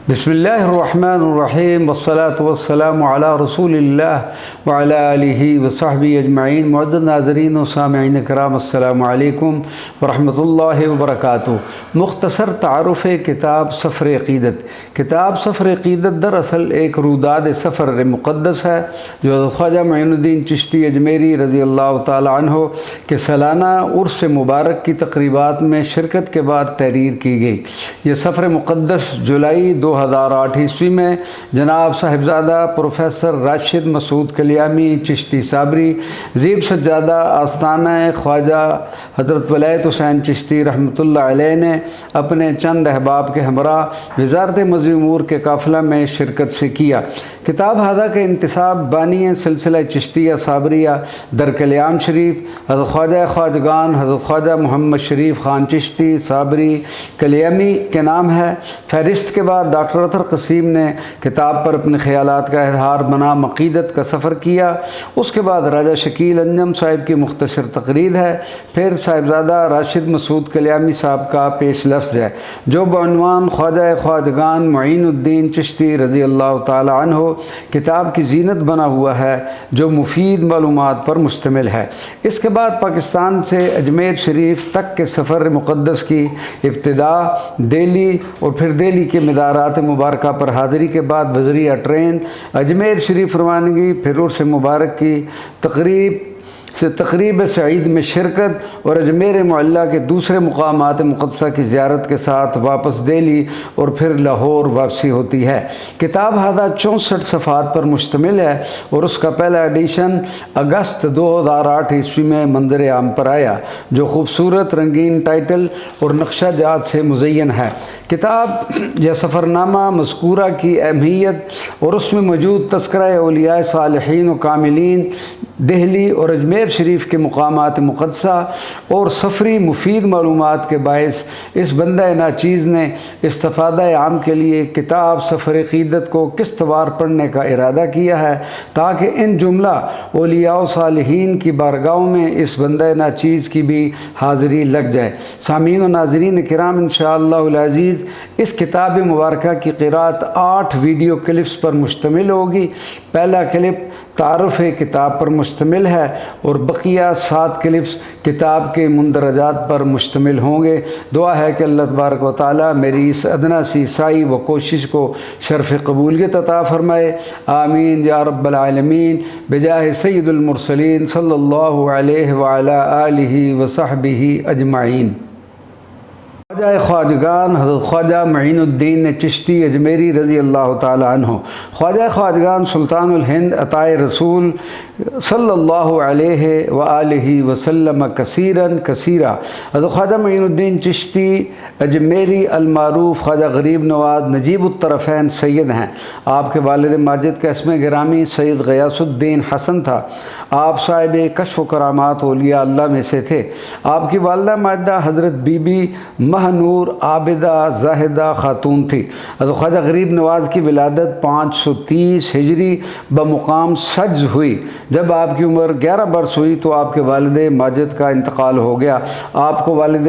بسم اللہ الرحمن الرحیم والصلاة والسلام علی رسول اللہ وعلی آلہ وصحبہ اجمعین۔ معزز ناظرین و سامعین کرام، السلام علیکم ورحمۃ اللہ وبرکاتہ۔ مختصر تعارف کتاب سفر عقیدت۔ کتاب سفر عقیدت دراصل ایک روداد سفر مقدس ہے جو خواجہ معین الدین چشتی اجمیری رضی اللہ تعالی عنہ کے سالانہ عرس مبارک کی تقریبات میں شرکت کے بعد تحریر کی گئی۔ یہ سفر مقدس جولائی 2008 عیسوی میں جناب صاحبزادہ پروفیسر راشد مسعود کلیامی چشتی صابری، زیب سجادہ آستانہ خواجہ حضرت ولایت حسین چشتی رحمۃ اللہ علیہ نے اپنے چند احباب کے ہمراہ وزارت مذہبی امور کے قافلہ میں شرکت سے کیا۔ کتاب ہذا کا انتساب بانی سلسلہ چشتیہ صابریہ در کلیام شریف حضرت خواجہ خواجگان حضرت خواجہ محمد شریف خان چشتی صابری کلیامی کے نام ہے۔ فہرست کے بعد ڈاکٹر اطہر قسیم نے کتاب پر اپنے خیالات کا اظہار بنام عقیدت کا سفر کیا۔ اس کے بعد راجہ شکیل انجم صاحب کی مختصر تقریر ہے۔ پھر صاحبزادہ راشد مسعود کلیامی صاحب کا پیش لفظ ہے جو بعنوان خواجہ خواجگان معین الدین چشتی رضی اللہ تعالی عنہ کتاب کی زینت بنا ہوا ہے، جو مفید معلومات پر مشتمل ہے۔ اس کے بعد پاکستان سے اجمیر شریف تک کے سفر مقدس کی ابتدا دہلی اور پھر دہلی کے مدارات مبارکہ پر حاضری کے بعد بذریعہ ٹرین اجمیر شریف روانگی، پھر عرس مبارک کی تقریب سعید میں شرکت اور اجمیر معلیٰ کے دوسرے مقامات مقدسہ کی زیارت کے ساتھ واپس دہلی اور پھر لاہور واپسی ہوتی ہے۔ کتاب ہذا 64 صفحات پر مشتمل ہے اور اس کا پہلا ایڈیشن اگست 2008 عیسوی میں منظر عام پر آیا، جو خوبصورت رنگین ٹائٹل اور نقشہ جات سے مزین ہے۔ کتاب یا سفرنامہ مذکورہ کی اہمیت اور اس میں موجود تذکرہ اولیاء صالحین و کاملین، دہلی اور اجمیر شریف کے مقامات مقدسہ اور سفری مفید معلومات کے باعث اس بندہ ناچیز نے استفادہ عام کے لیے کتاب سفر عقیدت کو قسطوار پڑھنے کا ارادہ کیا ہے، تاکہ ان جملہ اولیاء و صالحین کی بارگاہوں میں اس بندہ ناچیز کی بھی حاضری لگ جائے۔ سامعین و ناظرین کرام، انشاءاللہ العزیز اس کتاب مبارکہ کی قرأت 8 ویڈیو کلپس پر مشتمل ہوگی۔ پہلا کلپ تعارف کتاب پر مشتمل ہے اور بقیہ 7 کلپس کتاب کے مندرجات پر مشتمل ہوں گے۔ دعا ہے کہ اللہ تبارک و تعالی میری اس ادنا سی سعی و کوشش کو شرف قبولیت عطا فرمائے، آمین یا رب العالمین، بجاہ سید المرسلین صلی اللہ علیہ وعلی آلہ وصحبہ اجمعین۔ خواجہ خواجگان حضرت خواجہ معین الدین چشتی اجمیری رضی اللہ تعالی عنہ، خواجہ خواجگان سلطان الہند عطائے رسول صلی اللہ علیہ وآلہ وسلم کثیراً کثیرا۔ حضرت خواجہ معین الدین چشتی اجمیری المعروف خواجہ غریب نواز نجیب الطرفین سید ہیں۔ آپ کے والد ماجد کا اسم گرامی سید غیاث الدین حسن تھا۔ آپ صاحب کشف و کرامات اولیاء اللہ میں سے تھے۔ آپ کی والدہ ماجدہ حضرت بی بی مہنور عابدہ زاہدہ خاتون تھی۔ حضرت خواجہ غریب نواز کی ولادت 530 ہجری بمقام سجز ہوئی۔ جب آپ کی عمر 11 برس ہوئی تو آپ کے والد ماجد کا انتقال ہو گیا۔ آپ کو والد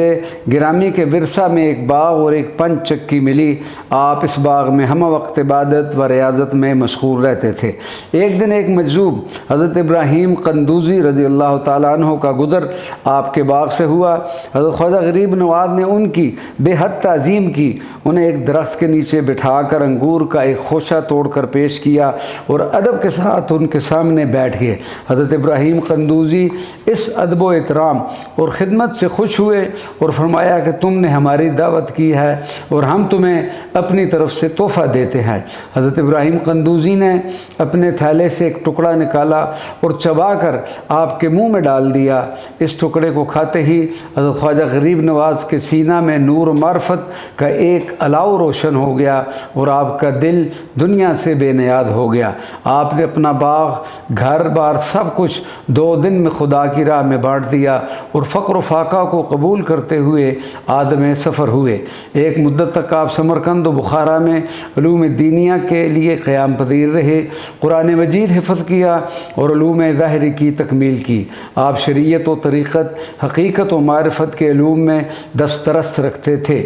گرامی کے ورثہ میں ایک باغ اور ایک پنج چکی ملی۔ آپ اس باغ میں ہم وقت عبادت و ریاضت میں مشغول رہتے تھے۔ ایک دن ایک مجذوب حضرت ابراہیم قندوزی رضی اللہ تعالیٰ عنہ کا گزر آپ کے باغ سے ہوا۔ حضرت خواجہ غریب نواز نے ان کی بے حد تعظیم کی، انہیں ایک درخت کے نیچے بٹھا کر انگور کا ایک خوشہ توڑ کر پیش کیا اور ادب کے ساتھ ان کے سامنے بیٹھ گئے۔ حضرت ابراہیم قندوزی اس ادب و احترام اور خدمت سے خوش ہوئے اور فرمایا کہ تم نے ہماری دعوت کی ہے اور ہم تمہیں اپنی طرف سے تحفہ دیتے ہیں۔ حضرت ابراہیم قندوزی نے اپنے تھیلے سے ایک ٹکڑا نکالا اور چبا کر آپ کے منہ میں ڈال دیا۔ اس ٹکڑے کو کھاتے ہی حضرت خواجہ غریب نواز کے سینہ میں نور و معرفت کا ایک الاؤ روشن ہو گیا اور آپ کا دل دنیا سے بے نیاد ہو گیا۔ آپ نے اپنا باغ، گھر بار، سب کچھ 2 دن میں خدا کی راہ میں بانٹ دیا اور فقر و فاقہ کو قبول کرتے ہوئے عالم سفر ہوئے۔ ایک مدت تک آپ سمرقند و بخارا میں علوم دینیہ کے لیے قیام پذیر رہے، قرآن مجید حفظ کیا اور علوم ظاہری کی تکمیل کی۔ آپ شریعت و طریقت، حقیقت و معرفت کے علوم میں دسترس دست رکھتے تھے۔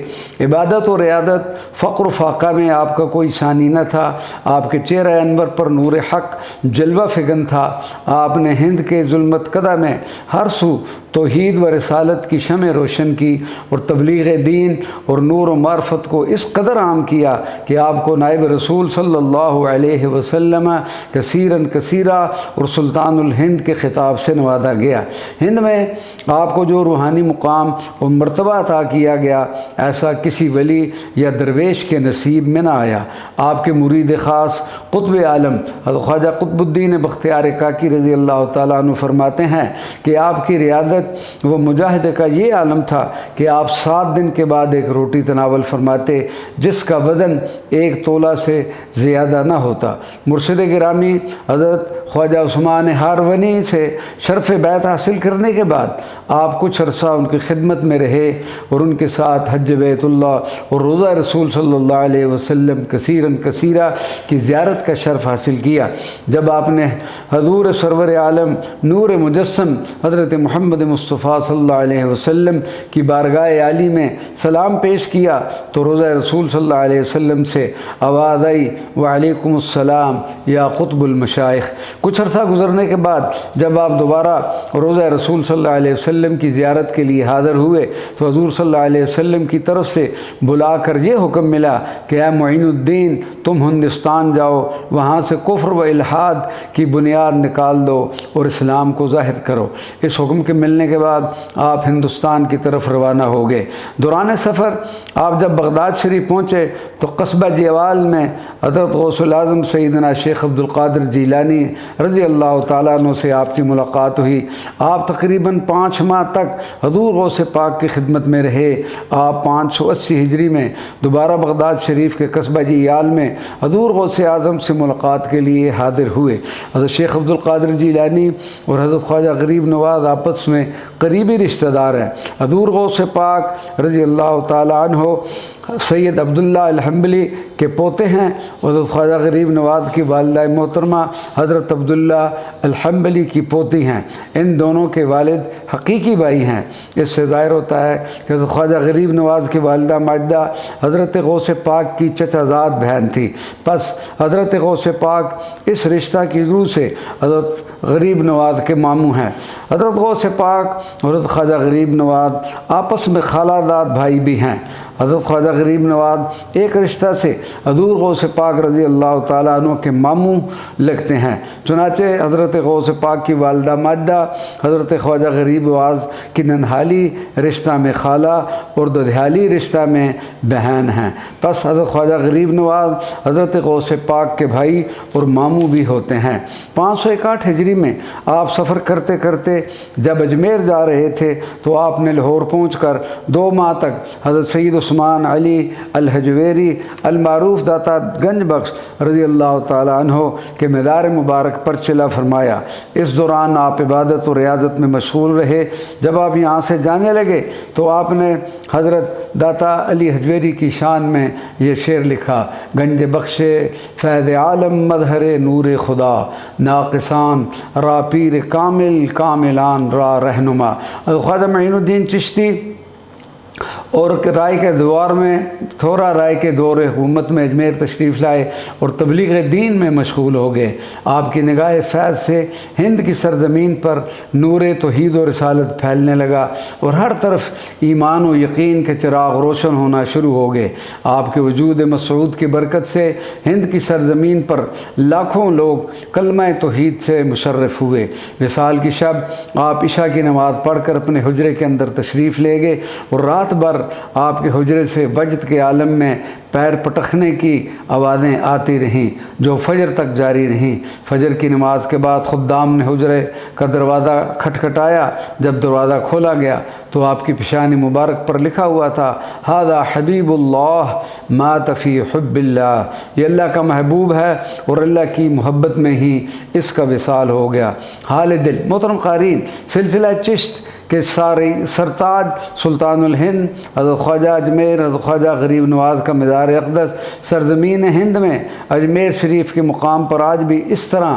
عبادت و ریادت، فقر و فاقہ میں آپ کا کوئی ثانی نہ تھا۔ آپ کے چہرہ انور پر نور حق جلوہ فگن تھا۔ آپ نے ہند کے ظلمت کدہ میں ہر سو توحید و رسالت کی شمع روشن کی اور تبلیغ دین اور نور و معرفت کو اس قدر عام کیا کہ آپ کو نائب رسول صلی اللہ علیہ وسلم کثیراً کثیرہ اور سلطان الہند کے خطاب سے نوازا گیا۔ ہند میں آپ کو جو روحانی مقام اور مرتبہ عطا کیا گیا، ایسا کسی ولی یا درویش کے نصیب میں نہ آیا۔ آپ کے مرید خاص قطب عالم حضرت خواجہ قطب الدین بختیار کاکی رضی اللہ تعالیٰ عنہ فرماتے ہیں کہ آپ کی ریادت و مجاہدے کا یہ عالم تھا کہ آپ 7 دن کے بعد ایک روٹی تناول فرماتے جس کا وزن 1 تولہ سے زیادہ نہ ہوتا۔ مرشد گرامی حضرت خواجہ عثمان ہارونی سے شرف بیعت حاصل کرنے کے بعد آپ کچھ عرصہ ان کی خدمت میں رہے اور ان کے ساتھ حج بیت اللہ اور روضہ رسول صلی اللہ علیہ وسلم کثیراً کثیرہ کی زیارت کا شرف حاصل کیا۔ جب آپ نے حضور سرور عالم نور مجسم حضرت محمد مصطفیٰ صلی اللہ علیہ وسلم کی بارگاہ عالی میں سلام پیش کیا تو روضہ رسول صلی اللہ علیہ وسلم سے آواز آئی وعلیکم السلام یا قطب المشائخ۔ کچھ عرصہ گزرنے کے بعد جب آپ دوبارہ روضہ رسول صلی اللہ علیہ وسلم کی زیارت کے لیے حاضر ہوئے تو حضور صلی اللہ علیہ وسلم کی طرف سے بلا کر یہ حکم ملا کہ اے معین الدین، تم ہندوستان جاؤ، وہاں سے کفر و الحاد کی بنیاد نکال دو اور اسلام کو ظاہر کرو۔ اس حکم کے ملنے کے بعد آپ ہندوستان کی طرف روانہ ہو گئے۔ دوران سفر آپ جب بغداد شریف پہنچے تو قصبہ جیوال میں حضرت غوث الاعظم سیدنا شیخ عبد القادر جیلانی رضی اللہ تعالیٰ عنہ سے آپ کی ملاقات ہوئی۔ آپ تقریباً 5 ماہ تک حضور غوث پاک کی خدمت میں رہے۔ آپ 580 ہجری میں دوبارہ بغداد شریف کے قصبہ جیال میں حضور غوث اعظم سے ملاقات کے لیے حاضر ہوئے۔ حضرت شیخ عبد القادر جیلانی اور حضرت خواجہ غریب نواز آپس میں قریبی رشتہ دار ہیں۔ حضور غوث پاک رضی اللہ تعالیٰ عنہ سید عبداللہ الحنبلی کے پوتے ہیں۔ حضرت خواجہ غریب نواز کی والدہ محترمہ حضرت عبداللہ الحنبلی کی پوتی ہیں۔ ان دونوں کے والد حقیقی بھائی ہیں۔ اس سے ظاہر ہوتا ہے کہ حضرت خواجہ غریب نواز کی والدہ ماجدہ حضرت غوث پاک کی چچا زاد بہن تھی۔ پس حضرت غوث پاک اس رشتہ کی روح سے حضرت غریب نواز کے ماموں ہیں۔ حضرت غوث پاک اور حضرت خواجہ غریب نواز آپس میں خالہ داد بھائی بھی ہیں۔ حضرت خواجہ غریب نواز ایک رشتہ سے حضور غوث پاک رضی اللہ تعالیٰ عنہ کے ماموں لگتے ہیں۔ چنانچہ حضرت غوث پاک کی والدہ ماجدہ حضرت خواجہ غریب نواز کی ننہالی رشتہ میں خالہ اور ددھیالی رشتہ میں بہن ہیں۔ پس حضرت خواجہ غریب نواز حضرت غوث پاک کے بھائی اور ماموں بھی ہوتے ہیں۔ 561 ہجری میں آپ سفر کرتے کرتے جب اجمیر جا رہے تھے تو آپ نے لاہور پہنچ کر 2 ماہ تک حضرت سید عثمان علی الحجویری المعروف داتا گنج بخش رضی اللہ تعالیٰ عنہ کے مدار مبارک پر چلا فرمایا۔ اس دوران آپ عبادت و ریاضت میں مشغول رہے۔ جب آپ یہاں سے جانے لگے تو آپ نے حضرت داتا علی حجویری کی شان میں یہ شعر لکھا: گنج بخش فیض عالم مظہر نور خدا، ناقصان را پیر کامل کاملان را رہنما۔ خواجہ معین الدین چشتی اور رائے کے دوار میں تھورا رائے کے دور حکومت میں اجمیر تشریف لائے اور تبلیغ دین میں مشغول ہو گئے۔ آپ کی نگاہ فیض سے ہند کی سرزمین پر نور توحید و رسالت پھیلنے لگا اور ہر طرف ایمان و یقین کے چراغ روشن ہونا شروع ہو گئے۔ آپ کے وجود مسعود کی برکت سے ہند کی سرزمین پر لاکھوں لوگ کلمہ توحید سے مشرف ہوئے۔ وصال کی شب آپ عشاء کی نماز پڑھ کر اپنے حجرے کے اندر تشریف لے گئے اور رات بھر آپ کے حجرے سے وجد کے عالم میں پیر پٹکنے کی آوازیں آتی رہیں جو فجر تک جاری رہیں۔ فجر کی نماز کے بعد خدام نے حجرے کا دروازہ کھٹکھٹایا۔ جب دروازہ کھولا گیا تو آپ کی پیشانی مبارک پر لکھا ہوا تھا: ھذا حبیب اللہ مات فی حب اللہ، یہ اللہ کا محبوب ہے اور اللہ کی محبت میں ہی اس کا وصال ہو گیا۔ حال دل محترم قارئین، سلسلہ چشت کہ سرتاج سلطان الہند حضرت خواجہ اجمیر حضرت خواجہ غریب نواز کا مزار اقدس سرزمین ہند میں اجمیر شریف کے مقام پر آج بھی اس طرح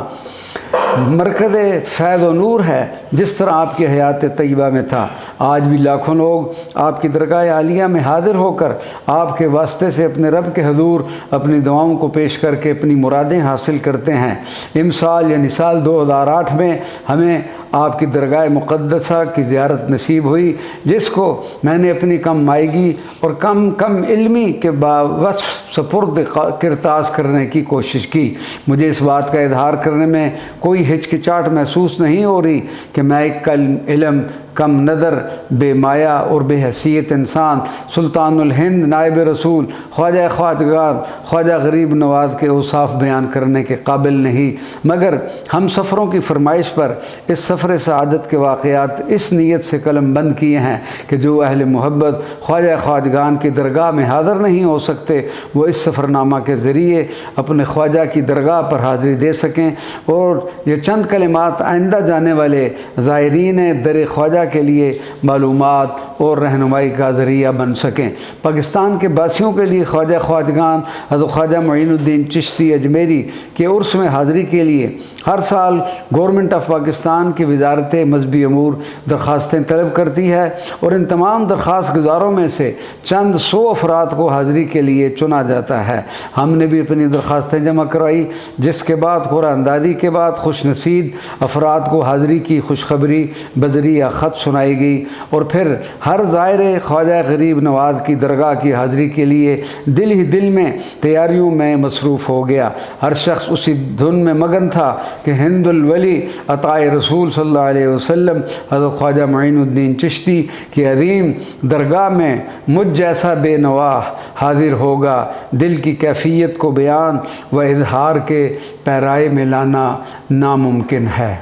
مرکز فیض و نور ہے جس طرح آپ کی حیات طیبہ میں تھا۔ آج بھی لاکھوں لوگ آپ کی درگاہ عالیہ میں حاضر ہو کر آپ کے واسطے سے اپنے رب کے حضور اپنی دعاؤں کو پیش کر کے اپنی مرادیں حاصل کرتے ہیں۔ امسال یعنی سال 2008 میں ہمیں آپ کی درگاہ مقدسہ کی زیارت نصیب ہوئی، جس کو میں نے اپنی کم مائیگی اور کم علمی کے باوصف سپرد کرتاز کرنے کی کوشش کی۔ مجھے اس بات کا اظہار کرنے میں کوئی ہچکچاہٹ محسوس نہیں ہو رہی کہ میں ایک علم کم نظر، بے مایا اور بے حیثیت انسان، سلطان الہند، نائب رسول، خواجہ خواجگان، خواجہ غریب نواز کے اوصاف بیان کرنے کے قابل نہیں، مگر ہم سفروں کی فرمائش پر اس سفر سعادت کے واقعات اس نیت سے قلم بند کیے ہیں کہ جو اہل محبت خواجہ خواجگان کی درگاہ میں حاضر نہیں ہو سکتے، وہ اس سفر نامہ کے ذریعے اپنے خواجہ کی درگاہ پر حاضری دے سکیں اور یہ چند کلمات آئندہ جانے والے زائرین در خواجہ کے لیے معلومات اور رہنمائی کا ذریعہ بن سکیں۔ پاکستان کے باسیوں کے لیے خواجہ خواجگان حضرت خواجہ معین الدین چشتی اجمیری کے عرس میں حاضری کے لیے ہر سال گورنمنٹ آف پاکستان کی وزارت مذہبی امور درخواستیں طلب کرتی ہے، اور ان تمام درخواست گزاروں میں سے چند 100 افراد کو حاضری کے لیے چنا جاتا ہے۔ ہم نے بھی اپنی درخواستیں جمع کرائی، جس کے بعد قرآن دادی کے بعد خوش نصیب افراد کو حاضری کی خوشخبری بذریعہ خط سنائی گئی، اور پھر ہر زائر خواجہ غریب نواز کی درگاہ کی حاضری کے لیے دل ہی دل میں تیاریوں میں مصروف ہو گیا۔ ہر شخص اسی دھن میں مگن تھا کہ ہند الولی عطاء رسول صلی اللہ علیہ وسلم حضرت خواجہ معین الدین چشتی کی عظیم درگاہ میں مجھ جیسا بے نواح حاضر ہوگا۔ دل کی کیفیت کو بیان و اظہار کے پیرائے میں لانا ناممکن ہے۔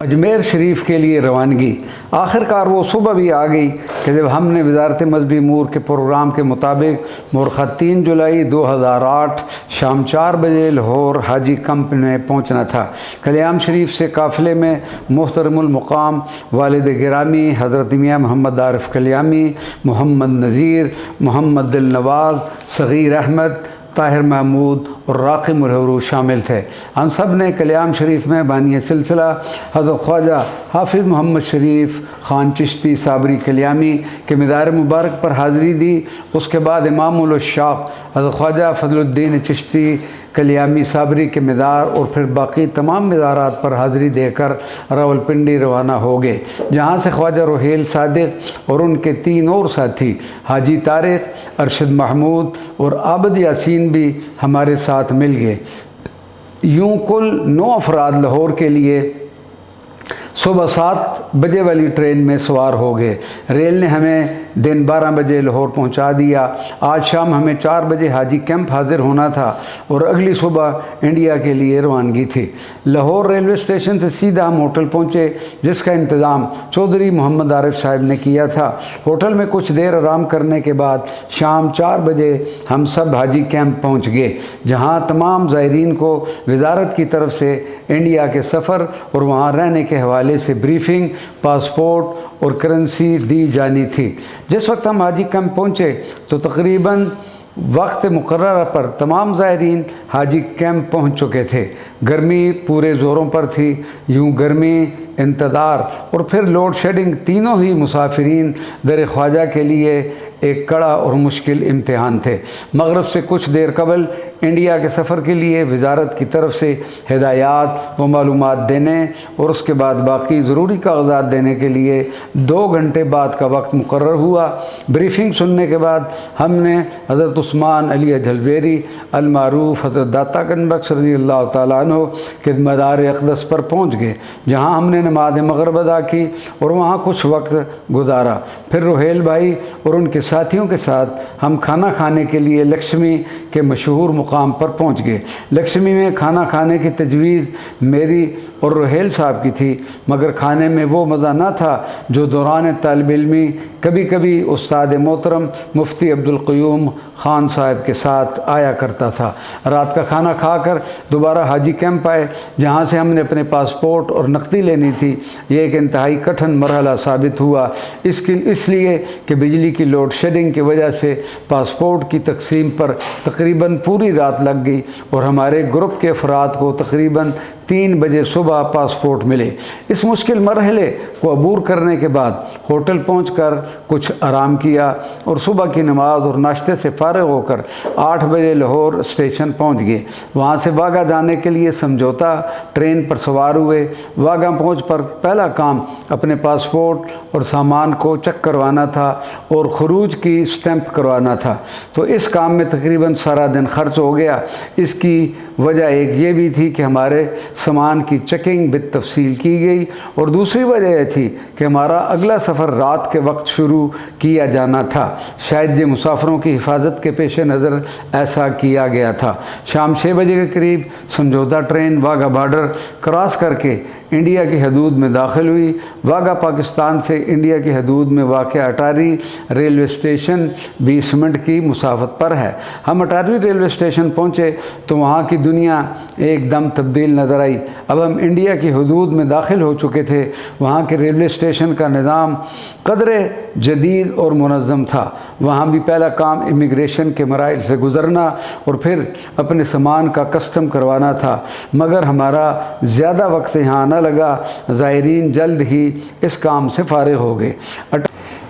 اجمیر شریف کے لیے روانگی۔ آخر کار وہ صبح بھی آ گئی کہ جب ہم نے وزارت مذہبی امور کے پروگرام کے مطابق مورخہ 3 جولائی 2008 شام 4 بجے لاہور حاجی کیمپ میں پہنچنا تھا۔ کلیام شریف سے قافلے میں محترم المقام والد گرامی حضرت میاں محمد عارف کلیامی، محمد نذیر، محمد دل نواز، صغیر احمد، طاہر محمود اور راقم الحروف شامل تھے۔ ہم سب نے کلیام شریف میں بانی سلسلہ حضرت خواجہ حافظ محمد شریف خان چشتی صابری کلیامی کے مزار مبارک پر حاضری دی۔ اس کے بعد امام الشاق حضرت خواجہ فضل الدین چشتی کلیامی صابری کے مزار اور پھر باقی تمام مزارات پر حاضری دے کر راولپنڈی روانہ ہو گئے، جہاں سے خواجہ روہیل صادق اور ان کے 3 اور ساتھی حاجی طارق، ارشد محمود اور عابد یاسین بھی ہمارے ساتھ مل گئے۔ یوں کل 9 افراد لاہور کے لیے صبح 7 بجے والی ٹرین میں سوار ہو گئے۔ ریل نے ہمیں دن 12 بجے لاہور پہنچا دیا۔ آج شام ہمیں 4 بجے حاجی کیمپ حاضر ہونا تھا اور اگلی صبح انڈیا کے لیے روانگی تھی۔ لاہور ریلوے اسٹیشن سے سیدھا ہم ہوٹل پہنچے، جس کا انتظام چودھری محمد عارف صاحب نے کیا تھا۔ ہوٹل میں کچھ دیر آرام کرنے کے بعد شام 4 بجے ہم سب حاجی کیمپ پہنچ گئے، جہاں تمام زائرین کو وزارت کی طرف سے انڈیا کے سفر اور وہاں رہنے کے حوالے سے بریفنگ، پاسپورٹ اور کرنسی دی جانی تھی۔ جس وقت ہم حاجی کیمپ پہنچے تو تقریباً وقت مقررہ پر تمام زائرین حاجی کیمپ پہنچ چکے تھے۔ گرمی پورے زوروں پر تھی۔ یوں گرمی، انتظار اور پھر لوڈ شیڈنگ تینوں ہی مسافرین در خواجہ کے لیے ایک کڑا اور مشکل امتحان تھے۔ مغرب سے کچھ دیر قبل انڈیا کے سفر کے لیے وزارت کی طرف سے ہدایات و معلومات دینے اور اس کے بعد باقی ضروری کاغذات دینے کے لیے 2 گھنٹے بعد کا وقت مقرر ہوا۔ بریفنگ سننے کے بعد ہم نے حضرت عثمان علی جھلویری المعروف حضرت داتا گنج بخش رضی اللہ تعالیٰ عنہ کے مزار اقدس پر پہنچ گئے، جہاں ہم نے نماز مغرب ادا کی اور وہاں کچھ وقت گزارا۔ پھر روہیل بھائی اور ان کے ساتھیوں کے ساتھ ہم کھانا کھانے کے لیے لکشمی کے مشہور مقام پر پہنچ گئے۔ لکشمی میں کھانا کھانے کی تجویز میری اور روہیل صاحب کی تھی، مگر کھانے میں وہ مزہ نہ تھا جو دوران طالب علمی کبھی کبھی استاد محترم مفتی عبدالقیوم خان صاحب کے ساتھ آیا کرتا تھا۔ رات کا کھانا کھا کر دوبارہ حاجی کیمپ آئے، جہاں سے ہم نے اپنے پاسپورٹ اور نقدی لینی تھی۔ یہ ایک انتہائی کٹھن مرحلہ ثابت ہوا، اس لیے کہ بجلی کی لوڈ شیڈنگ کی وجہ سے پاسپورٹ کی تقسیم پر تقریباً پوری رات لگ گئی اور ہمارے گروپ کے افراد کو تقریباً 3 بجے صبح پاسپورٹ ملے۔ اس مشکل مرحلے کو عبور کرنے کے بعد ہوٹل پہنچ کر کچھ آرام کیا اور صبح کی نماز اور ناشتے سے فارغ ہو کر 8 بجے لاہور اسٹیشن پہنچ گئے۔ وہاں سے واگا جانے کے لیے سمجھوتا ٹرین پر سوار ہوئے۔ واگا پہنچ پر پہلا کام اپنے پاسپورٹ اور سامان کو چیک کروانا تھا اور خروج کی اسٹیمپ کروانا تھا، تو اس کام میں تقریباً سارا دن خرچ ہو گیا۔ اس کی وجہ ایک یہ بھی تھی کہ ہمارے سامان کی چیکنگ بالتفصیل کی گئی، اور دوسری وجہ یہ تھی کہ ہمارا اگلا سفر رات کے وقت شروع کیا جانا تھا۔ شاید یہ مسافروں کی حفاظت کے پیش نظر ایسا کیا گیا تھا۔ شام 6 بجے کے قریب سمجھوتا ٹرین واگا بارڈر کراس کر کے انڈیا کی حدود میں داخل ہوئی۔ واگا پاکستان سے انڈیا کی حدود میں واقع اٹاری ریلوے اسٹیشن 20 منٹ کی مسافت پر ہے۔ ہم اٹاری ریلوے اسٹیشن پہنچے تو وہاں کی دنیا ایک دم تبدیل نظر آئی۔ اب ہم انڈیا کی حدود میں داخل ہو چکے تھے۔ وہاں کے ریلوے اسٹیشن کا نظام قدرے جدید اور منظم تھا۔ وہاں بھی پہلا کام امیگریشن کے مراحل سے گزرنا اور پھر اپنے سامان کا کسٹم کروانا تھا، مگر ہمارا زیادہ وقت یہاں نہ لگا۔ زائرین جلد ہی اس کام سے فارغ ہو گئے۔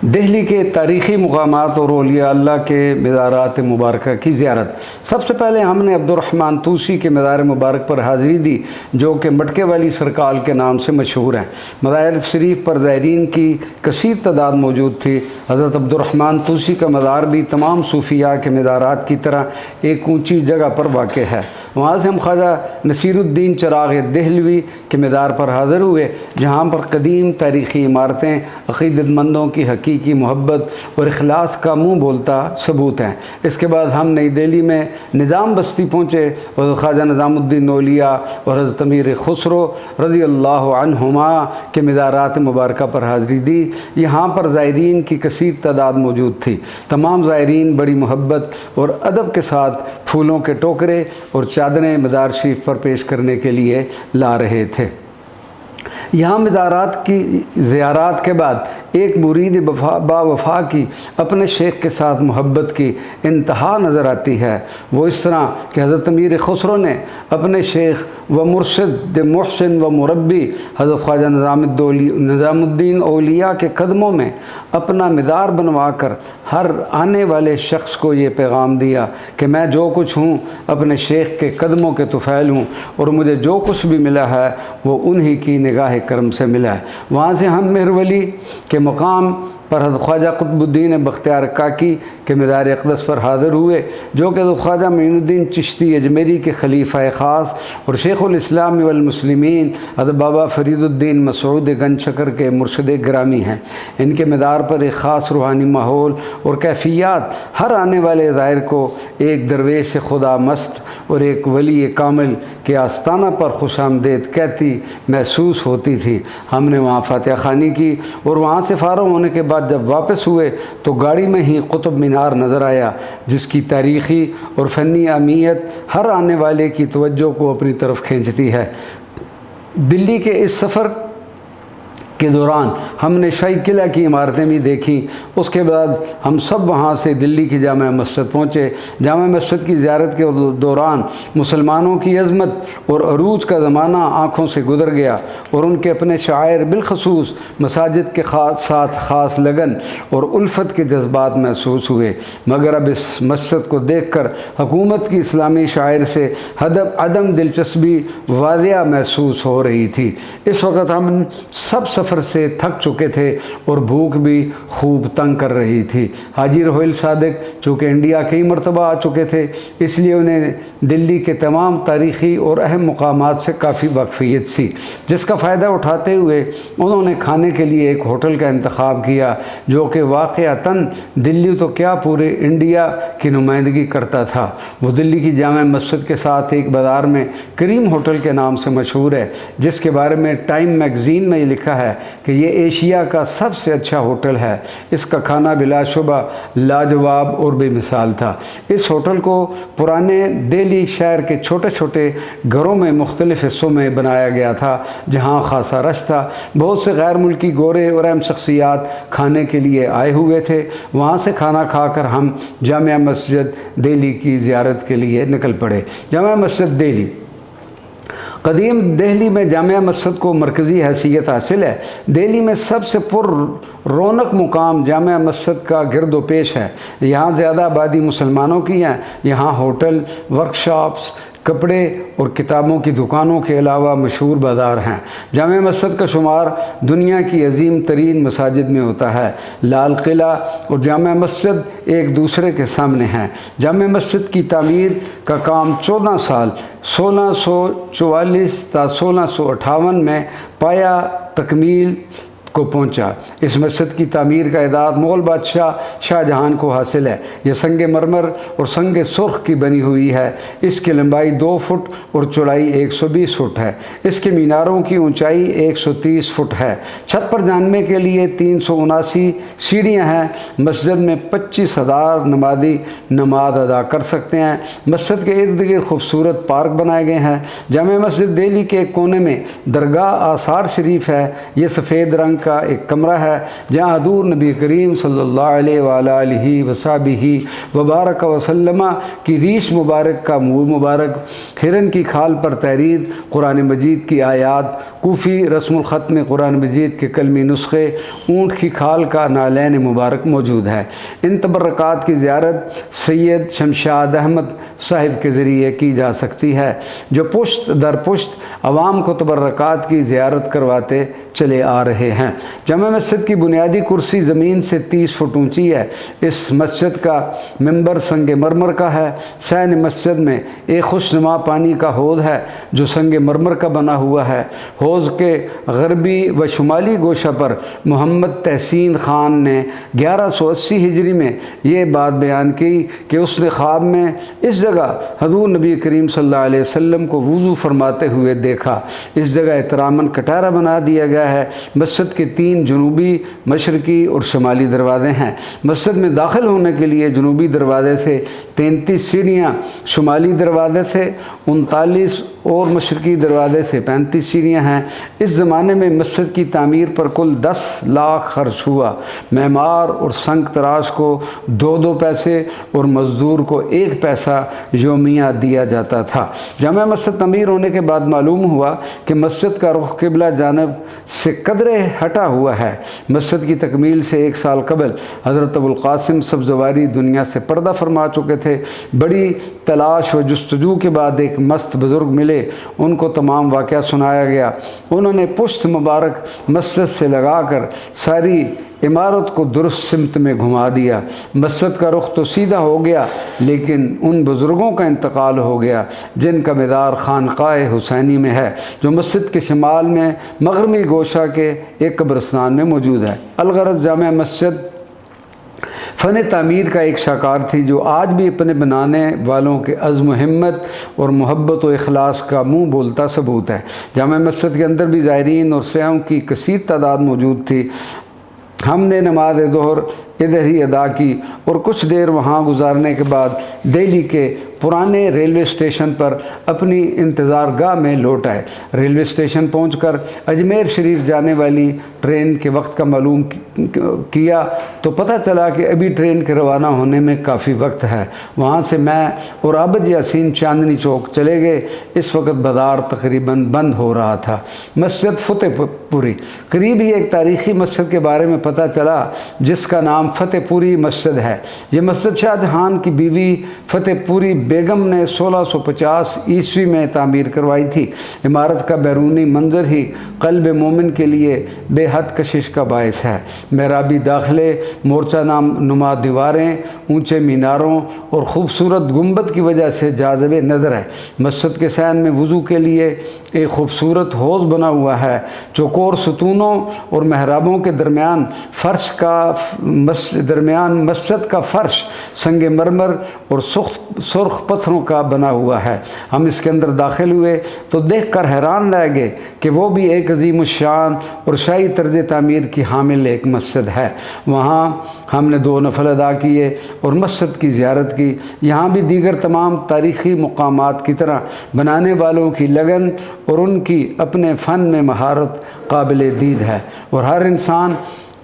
دہلی کے تاریخی مقامات اور اولیاء اللہ کے مزارات مبارکہ کی زیارت۔ سب سے پہلے ہم نے عبدالرحمن طوسی کے مزار مبارک پر حاضری دی، جو کہ مٹکے والی سرکال کے نام سے مشہور ہیں۔ مزار شریف پر زائرین کی کثیر تعداد موجود تھی۔ حضرت عبدالرحمن طوسی کا مزار بھی تمام صوفیاء کے مزارات کی طرح ایک اونچی جگہ پر واقع ہے۔ وہاں سے ہم خواجہ نصیر الدین چراغ دہلوی کے مزار پر حاضر ہوئے، جہاں پر قدیم تاریخی عمارتیں عقیدت مندوں کی حقیقی محبت اور اخلاص کا منہ بولتا ثبوت ہیں۔ اس کے بعد ہم نئی دہلی میں نظام بستی پہنچے اور خواجہ نظام الدین اولیاء اور حضرت امیر خسرو رضی اللہ عنہما کے مزارات مبارکہ پر حاضری دی۔ یہاں پر زائرین کی کثیر تعداد موجود تھی۔ تمام زائرین بڑی محبت اور ادب کے ساتھ پھولوں کے ٹوکرے اور چادریں مزار شریف پر پیش کرنے کے لیے لا رہے تھے۔ یہاں مزارات کی زیارات کے بعد ایک مرید با وفا کی اپنے شیخ کے ساتھ محبت کی انتہا نظر آتی ہے۔ وہ اس طرح کہ حضرت امیر خسرو نے اپنے شیخ و مرشد محسن و مربی حضرت خواجہ نظام الدین اولیاء کے قدموں میں اپنا مزار بنوا کر ہر آنے والے شخص کو یہ پیغام دیا کہ میں جو کچھ ہوں اپنے شیخ کے قدموں کے طفیل ہوں، اور مجھے جو کچھ بھی ملا ہے وہ انہی کی نگاہ کرم سے ملا ہے۔ وہاں سے ہم مہرولی کے مقام پر حضرت خواجہ قطب الدین بختیار کاکی کے مزار اقدس پر حاضر ہوئے، جو کہ حضرت خواجہ معین الدین چشتی اجمیری کے خلیفہ خاص اور شیخ الاسلام والمسلمین حضرت بابا فرید الدین مسعود گنج شکر کے مرشد گرامی ہیں۔ ان کے مزار پر ایک خاص روحانی ماحول اور کیفیات ہر آنے والے زائر کو ایک درویش خدا مست اور ایک ولی کامل کے آستانہ پر خوش آمدید کہتی محسوس ہوتی تھی۔ ہم نے وہاں فاتحہ خوانی کی اور وہاں سے فارغ ہونے کے بعد جب واپس ہوئے تو گاڑی میں ہی قطب مینار نظر آیا، جس کی تاریخی اور فنی اہمیت ہر آنے والے کی توجہ کو اپنی طرف کھینچتی ہے۔ دلی کے اس سفر کے دوران ہم نے شاہی قلعہ کی عمارتیں بھی دیکھیں۔ اس کے بعد ہم سب وہاں سے دلی کی جامع مسجد پہنچے۔ جامع مسجد کی زیارت کے دوران مسلمانوں کی عظمت اور عروج کا زمانہ آنکھوں سے گزر گیا اور ان کے اپنے شاعر بالخصوص مساجد کے ساتھ خاص لگن اور الفت کے جذبات محسوس ہوئے، مگر اب اس مسجد کو دیکھ کر حکومت کی اسلامی شاعر سے عدم دلچسپی واضح محسوس ہو رہی تھی۔ اس وقت ہم سب سفر سے تھک چکے تھے اور بھوک بھی خوب تنگ کر رہی تھی۔ حاجی روہیل صادق چونکہ انڈیا کئی مرتبہ آ چکے تھے، اس لیے انہیں دلی کے تمام تاریخی اور اہم مقامات سے کافی واقفیت تھی، جس کا فائدہ اٹھاتے ہوئے انہوں نے کھانے کے لیے ایک ہوٹل کا انتخاب کیا، جو کہ واقعتاً دلی تو کیا پورے انڈیا کی نمائندگی کرتا تھا۔ وہ دلی کی جامع مسجد کے ساتھ ایک بازار میں کریم ہوٹل کے نام سے مشہور ہے، جس کے بارے میں ٹائم میگزین میں یہ لکھا ہے کہ یہ ایشیا کا سب سے اچھا ہوٹل ہے۔ اس کا کھانا بلا شبہ لاجواب اور بے مثال تھا۔ اس ہوٹل کو پرانے دہلی شہر کے چھوٹے چھوٹے گھروں میں مختلف حصوں میں بنایا گیا تھا، جہاں خاصا رش تھا۔ بہت سے غیر ملکی گورے اور اہم شخصیات کھانے کے لیے آئے ہوئے تھے۔ وہاں سے کھانا کھا کر ہم جامع مسجد دہلی کی زیارت کے لیے نکل پڑے۔ جامع مسجد دہلی قدیم دہلی میں جامع مسجد کو مرکزی حیثیت حاصل ہے۔ دہلی میں سب سے پر رونق مقام جامع مسجد کا گرد و پیش ہے۔ یہاں زیادہ آبادی مسلمانوں کی ہیں۔ یہاں ہوٹل، ورکشاپس، کپڑے اور کتابوں کی دکانوں کے علاوہ مشہور بازار ہیں۔ جامع مسجد کا شمار دنیا کی عظیم ترین مساجد میں ہوتا ہے۔ لال قلعہ اور جامع مسجد ایک دوسرے کے سامنے ہیں۔ جامع مسجد کی تعمیر کا کام 14 سال 1644 تا 1658 میں پایا تکمیل کو پہنچا۔ اس مسجد کی تعمیر کا اعداد مغل بادشاہ شاہ جہان کو حاصل ہے۔ یہ سنگ مرمر اور سنگ سرخ کی بنی ہوئی ہے۔ اس کی لمبائی 2 فٹ اور چوڑائی 120 فٹ ہے۔ اس کے میناروں کی اونچائی 130 فٹ ہے۔ چھت پر جانے کے لیے 379 سیڑھیاں ہیں۔ مسجد میں 25,000 نمازی نماز ادا کر سکتے ہیں۔ مسجد کے ارد گرد خوبصورت پارک بنائے گئے ہیں۔ جامع مسجد دہلی کے ایک کونے میں درگاہ آثار شریف ہے۔ یہ سفید رنگ کا ایک کمرہ ہے جہاں حضور نبی کریم صلی اللہ علیہ وآلہ وصحبہ وبارک وسلم کی ریش مبارک کا منہ مبارک، ہرن کی کھال پر تحریر قرآن مجید کی آیات، کوفی رسم الخط میں قرآن مجید کے کلمی نسخے، اونٹ کی کھال کا نالین مبارک موجود ہے۔ ان تبرکات کی زیارت سید شمشاد احمد صاحب کے ذریعے کی جا سکتی ہے، جو پشت در پشت عوام کو تبرکات کی زیارت کرواتے چلے آ رہے ہیں۔ جامع مسجد کی بنیادی کرسی زمین سے 30 فٹ اونچی ہے۔ اس مسجد کا ممبر سنگ مرمر کا ہے۔ سین مسجد میں ایک خوشنما پانی کا حوض ہے جو سنگ مرمر کا بنا ہوا ہے۔ حوض کے غربی و شمالی گوشہ پر محمد تحسین خان نے 1180 ہجری میں یہ بات بیان کی کہ اس نے خواب میں اس جگہ حضور نبی کریم صلی اللہ علیہ وسلم کو وضو فرماتے ہوئے دیکھا۔ اس جگہ احتراماً کٹارہ بنا دیا گیا ہے۔ مسجد کے 3 جنوبی، مشرقی اور شمالی دروازے ہیں۔ مسجد میں داخل ہونے کے لیے جنوبی دروازے سے 33 سیڑھیاں، شمالی دروازے سے 39 اور مشرقی دروازے سے 35 سیڑھیاں ہیں۔ اس زمانے میں مسجد کی تعمیر پر کل 10 لاکھ خرچ ہوا۔ معمار اور سنگ تراش کو 2 پیسے اور مزدور کو 1 پیسہ یومیہ دیا جاتا تھا۔ جامع مسجد تعمیر ہونے کے بعد معلوم ہوا کہ مسجد کا رخ قبلہ جانب سے قدرے ہٹا ہوا ہے۔ مسجد کی تکمیل سے 1 سال قبل حضرت ابوالقاسم سبزواری دنیا سے پردہ فرما چکے تھے۔ بڑی تلاش و جستجو کے بعد ایک مست بزرگ ملے، ان کو تمام واقعہ سنایا گیا۔ انہوں نے پشت مبارک مسجد سے لگا کر ساری عمارت کو درست سمت میں گھما دیا۔ مسجد کا رخ تو سیدھا ہو گیا، لیکن ان بزرگوں کا انتقال ہو گیا جن کا مدار خانقاہ حسینی میں ہے، جو مسجد کے شمال میں مغربی گوشہ کے ایک قبرستان میں موجود ہے۔ الغرض جامع مسجد فن تعمیر کا ایک شاہکار تھی جو آج بھی اپنے بنانے والوں کے عزم و ہمت اور محبت و اخلاص کا منہ بولتا ثبوت ہے۔ جامع مسجد کے اندر بھی زائرین اور سیاحوں کی کثیر تعداد موجود تھی۔ ہم نے نماز ظہر ادھر ہی ادا کی اور کچھ دیر وہاں گزارنے کے بعد دہلی کے پرانے ریلوے اسٹیشن پر اپنی انتظار گاہ میں لوٹ آئے۔ ریلوے اسٹیشن پہنچ کر اجمیر شریف جانے والی ٹرین کے وقت کا معلوم کیا تو پتہ چلا کہ ابھی ٹرین کے روانہ ہونے میں کافی وقت ہے۔ وہاں سے میں اور عابد یاسین چاندنی چوک چلے گئے۔ اس وقت بازار تقریباً بند ہو رہا تھا۔ مسجد فتح پوری، قریب ہی ایک تاریخی مسجد کے بارے میں پتہ چلا جس کا نام فتح پوری مسجد ہے۔ یہ مسجد شاہ جہان کی بیوی فتح پوری بیگم نے 1650 عیسوی میں تعمیر کروائی تھی۔ عمارت کا بیرونی منظر ہی قلب مومن کے لیے بے حد کشش کا باعث ہے۔ محرابی داخلے، مورچہ نما دیواریں، اونچے میناروں اور خوبصورت گنبد کی وجہ سے جاذب نظر ہے۔ مسجد کے صحن میں وضو کے لیے ایک خوبصورت حوض بنا ہوا ہے۔ چوکور ستونوں اور محرابوں کے درمیان مسجد کا فرش سنگ مرمر اور سرخ پتھروں کا بنا ہوا ہے۔ ہم اس کے اندر داخل ہوئے تو دیکھ کر حیران رہ گئے کہ وہ بھی ایک عظیم الشان اور شاہی طرز تعمیر کی حامل ایک مسجد ہے۔ وہاں ہم نے 2 نفل ادا کیے اور مسجد کی زیارت کی۔ یہاں بھی دیگر تمام تاریخی مقامات کی طرح بنانے والوں کی لگن اور ان کی اپنے فن میں مہارت قابل دید ہے، اور ہر انسان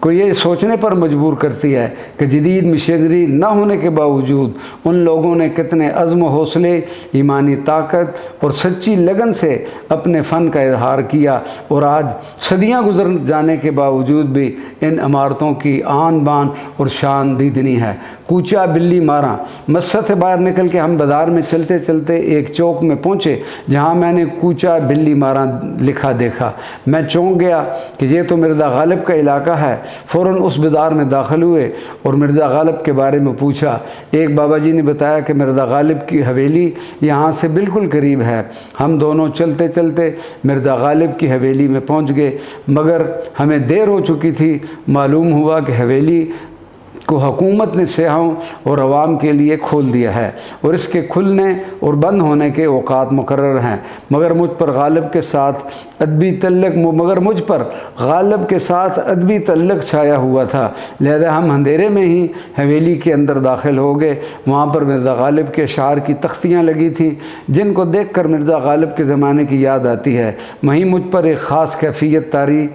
کو یہ سوچنے پر مجبور کرتی ہے کہ جدید مشینری نہ ہونے کے باوجود ان لوگوں نے کتنے عزم و حوصلے، ایمانی طاقت اور سچی لگن سے اپنے فن کا اظہار کیا، اور آج صدیاں گزر جانے کے باوجود بھی ان عمارتوں کی آن بان اور شان دیدنی ہے۔ کوچا بلی ماراں، مسجد سے باہر نکل کے ہم بازار میں چلتے چلتے ایک چوک میں پہنچے جہاں میں نے کوچا بلی ماراں لکھا دیکھا۔ میں چونک گیا کہ یہ تو مرزا غالب کا علاقہ ہے۔ فوراً اس بازار میں داخل ہوئے اور مرزا غالب کے بارے میں پوچھا۔ ایک بابا جی نے بتایا کہ مرزا غالب کی حویلی یہاں سے بالکل قریب ہے۔ ہم دونوں چلتے چلتے مرزا غالب کی حویلی میں پہنچ گئے، مگر ہمیں دیر ہو چکی تھی۔ معلوم ہوا کہ حویلی کو حکومت نے سیاحوں اور عوام کے لیے کھول دیا ہے اور اس کے کھلنے اور بند ہونے کے اوقات مقرر ہیں، مگر مجھ پر غالب کے ساتھ ادبی تعلق چھایا ہوا تھا، لہذا ہم اندھیرے میں ہی حویلی کے اندر داخل ہو گئے۔ وہاں پر مرزا غالب کے اشعار کی تختیاں لگی تھیں جن کو دیکھ کر مرزا غالب کے زمانے کی یاد آتی ہے۔ وہیں مجھ پر ایک خاص کیفیت طاری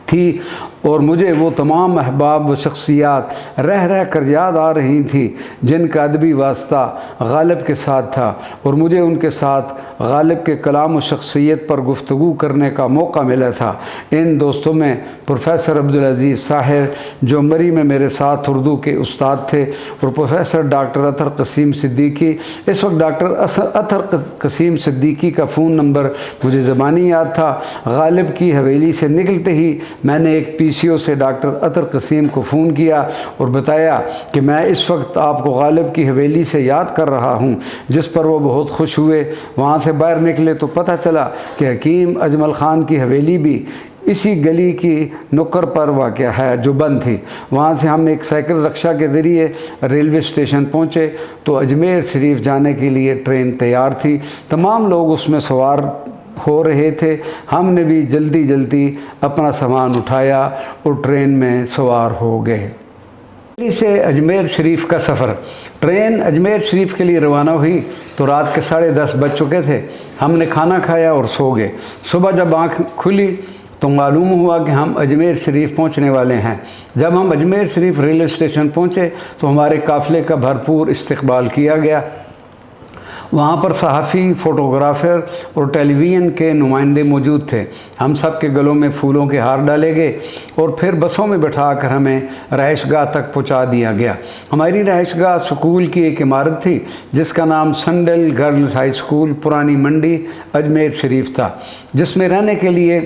تھی اور مجھے وہ تمام احباب و شخصیات رہ رہ کر یاد آ رہی تھیں جن کا ادبی واسطہ غالب کے ساتھ تھا، اور مجھے ان کے ساتھ غالب کے کلام و شخصیت پر گفتگو کرنے کا موقع ملا تھا۔ ان دوستوں میں پروفیسر عبدالعزیز ساحر جو مری میں میرے ساتھ اردو کے استاد تھے، اور پروفیسر ڈاکٹر اطہر قسیم صدیقی۔ اس وقت ڈاکٹر اطہر قسیم صدیقی کا فون نمبر مجھے زبانی یاد تھا۔ غالب کی حویلی سے نکلتے ہی میں نے ایک PCO سے ڈاکٹر اطہر قسیم کو فون کیا اور بتایا کہ میں اس وقت آپ کو غالب کی حویلی سے یاد کر رہا ہوں، جس پر وہ بہت خوش ہوئے۔ وہاں سے باہر نکلے تو پتہ چلا کہ حکیم اجمل خان کی حویلی بھی اسی گلی کی نکر پر واقع ہے جو بند تھی۔ وہاں سے ہم ایک سائیکل رکشہ کے ذریعے ریلوے اسٹیشن پہنچے تو اجمیر شریف جانے کے لیے ٹرین تیار تھی۔ تمام لوگ اس میں سوار ہو رہے تھے۔ ہم نے بھی جلدی جلدی اپنا سامان اٹھایا اور ٹرین میں سوار ہو گئے۔ دہلی سے اجمیر شریف کا سفر۔ ٹرین اجمیر شریف کے لیے روانہ ہوئی تو رات کے 10:30 بج چکے تھے۔ ہم نے کھانا کھایا اور سو گئے۔ صبح جب آنکھ کھلی تو معلوم ہوا کہ ہم اجمیر شریف پہنچنے والے ہیں۔ جب ہم اجمیر شریف ریلوے اسٹیشن پہنچے تو ہمارے قافلے کا بھرپور استقبال کیا گیا۔ وہاں پر صحافی، فوٹوگرافر اور ٹیلی ویژن کے نمائندے موجود تھے۔ ہم سب کے گلوں میں پھولوں کے ہار ڈالے گئے اور پھر بسوں میں بٹھا کر ہمیں رہائش گاہ تک پہنچا دیا گیا۔ ہماری رہائش گاہ سکول کی ایک عمارت تھی جس کا نام سنڈل گرلز ہائی اسکول پرانی منڈی اجمیر شریف تھا، جس میں رہنے کے لیے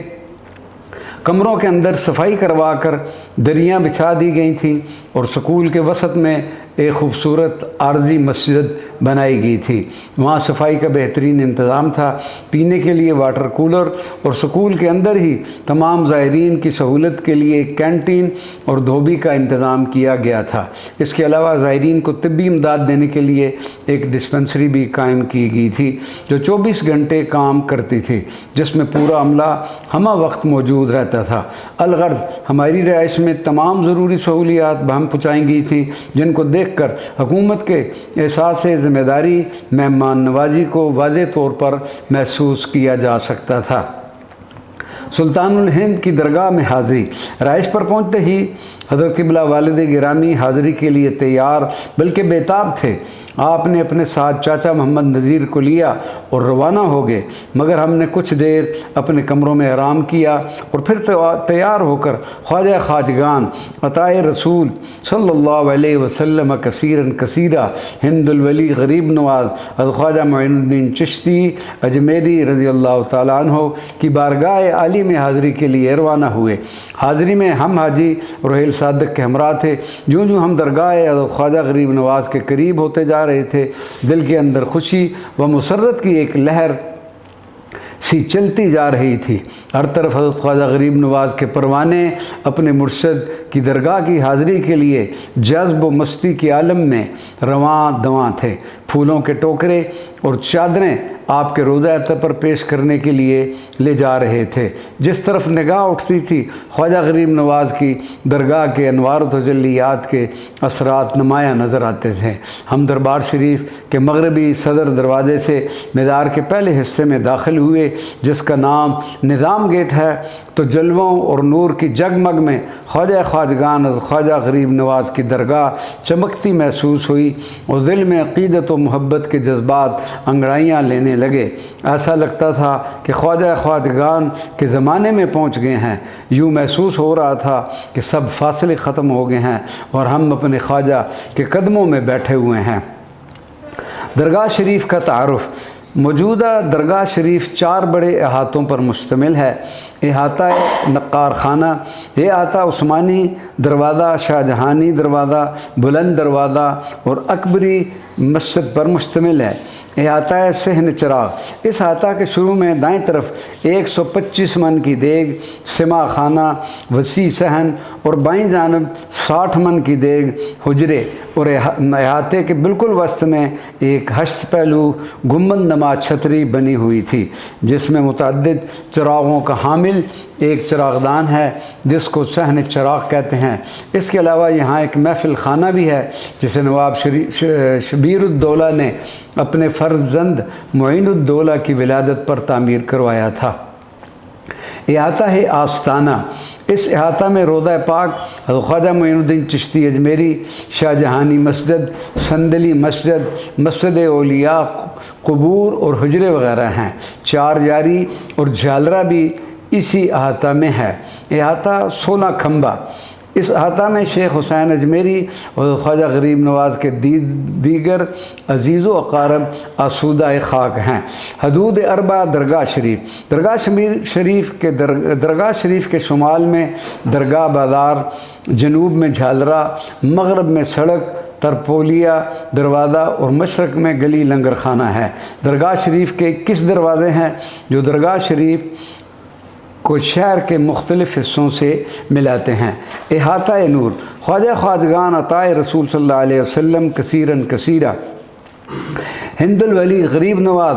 کمروں کے اندر صفائی کروا کر دریاں بچھا دی گئی تھیں اور سکول کے وسط میں ایک خوبصورت عارضی مسجد بنائی گئی تھی۔ وہاں صفائی کا بہترین انتظام تھا، پینے کے لیے واٹر کولر اور سکول کے اندر ہی تمام زائرین کی سہولت کے لیے ایک کینٹین اور دھوبی کا انتظام کیا گیا تھا۔ اس کے علاوہ زائرین کو طبی امداد دینے کے لیے ایک ڈسپنسری بھی قائم کی گئی تھی جو 24 گھنٹے کام کرتی تھی، جس میں پورا عملہ ہمہ وقت موجود رہتا تھا۔ الغرض ہماری رہائش میں تمام ضروری سہولیات بہم پہنچائی گئی تھیں جن کو دیکھ کر حکومت کے احساس ذمہ داری، مہمان نوازی کو واضح طور پر محسوس کیا جا سکتا تھا۔ سلطان الہند کی درگاہ میں حاضری۔ رہائش پر پہنچتے ہی حضرت قبلہ والد گرامی حاضری کے لیے تیار بلکہ بےتاب تھے۔ آپ نے اپنے ساتھ چاچا محمد نذیر کو لیا اور روانہ ہو گئے، مگر ہم نے کچھ دیر اپنے کمروں میں آرام کیا اور پھر تیار ہو کر خواجہ خواجگان عطائے رسول صلی اللہ علیہ وسلم کثیراً کثیرہ ہند الولی غریب نواز خواجہ معین الدین چشتی اجمیری رضی اللہ تعالیٰ عنہ کی بارگاہ عالی میں حاضری کے لیے روانہ ہوئے۔ حاضری میں ہم حاجی رحیل صادق کے ہمراہ تھے۔ جوں جوں ہم درگاہ خواجہ غریب نواز کے قریب ہوتے جا رہے تھے، دل کے اندر خوشی و مسرت کی ایک لہر سی چلتی جا رہی تھی۔ ہر طرف حضرت خواجہ غریب نواز کے پروانے اپنے مرشد کی درگاہ کی حاضری کے لیے جذب و مستی کے عالم میں رواں دواں تھے۔ پھولوں کے ٹوکرے اور چادریں آپ کے روضہ اطہر پر پیش کرنے کے لیے لے جا رہے تھے۔ جس طرف نگاہ اٹھتی تھی خواجہ غریب نواز کی درگاہ کے انوار و تجلیات کے اثرات نمایاں نظر آتے تھے۔ ہم دربار شریف کے مغربی صدر دروازے سے مزار کے پہلے حصے میں داخل ہوئے، جس کا نام نظام گیٹ ہے، تو جلووں اور نور کی جگمگ میں خواجہ خواجگان خواجہ غریب نواز کی درگاہ چمکتی محسوس ہوئی اور دل میں عقیدت و محبت کے جذبات انگڑائیاں لینے لگے۔ ایسا لگتا تھا کہ خواجہ خواجگان کے زمانے میں پہنچ گئے ہیں۔ یوں محسوس ہو رہا تھا کہ سب فاصلے ختم ہو گئے ہیں اور ہم اپنے خواجہ کے قدموں میں بیٹھے ہوئے ہیں۔ درگاہ شریف کا تعارف۔ موجودہ درگاہ شریف 4 بڑے احاطوں پر مشتمل ہے۔ احاطہ نقار خانہ، یہ احاطہ عثمانی دروازہ، شاہجہانی دروازہ، بلند دروازہ اور اکبری مسجد پر مشتمل ہے۔ احاطہ صحن چراغ، اس احاطہ کے شروع میں دائیں طرف 125 من کی دیگ، سما خانہ، وسیع صحن اور بائیں جانب 60 من کی دیگ، حجرے، اور احاطے کے بالکل وسط میں ایک ہشت پہلو گنبد نما چھتری بنی ہوئی تھی، جس میں متعدد چراغوں کا حامل ایک چراغدان ہے جس کو صحن چراغ کہتے ہیں۔ اس کے علاوہ یہاں ایک محفل خانہ بھی ہے جسے نواب شبیر الدولہ نے اپنے فرزند معین الدولہ کی ولادت پر تعمیر کروایا تھا۔ احاطہ ہے آستانہ، اس احاطہ میں روضہ پاک، خواجہ معین الدین چشتی اجمیری، شاہجہانی مسجد، سندلی مسجد، مسجد اولیاء، قبور اور حجرے وغیرہ ہیں۔ 4 جاری اور جھالرہ بھی اسی احاطہ میں ہے۔ احاطہ 16 کھمبا، اس احاطہ میں شیخ حسین اجمیری اور خواجہ غریب نواز کے دیگر عزیز و اقارب آسودہ خاک ہیں۔ حدود اربع درگاہ شریف، درگاہ شریف کے شمال میں درگاہ بازار، جنوب میں جھالرہ، مغرب میں سڑک ترپولیا دروازہ اور مشرق میں گلی لنگر خانہ ہے۔ درگاہ شریف کے 21 دروازے ہیں جو درگاہ شریف کو شہر کے مختلف حصوں سے ملاتے ہیں۔ احاطہ نور، خواجہ خواجگان عطائے رسول صلی اللہ علیہ وسلم کثیراً کثیرہ، ہند الولی غریب نواز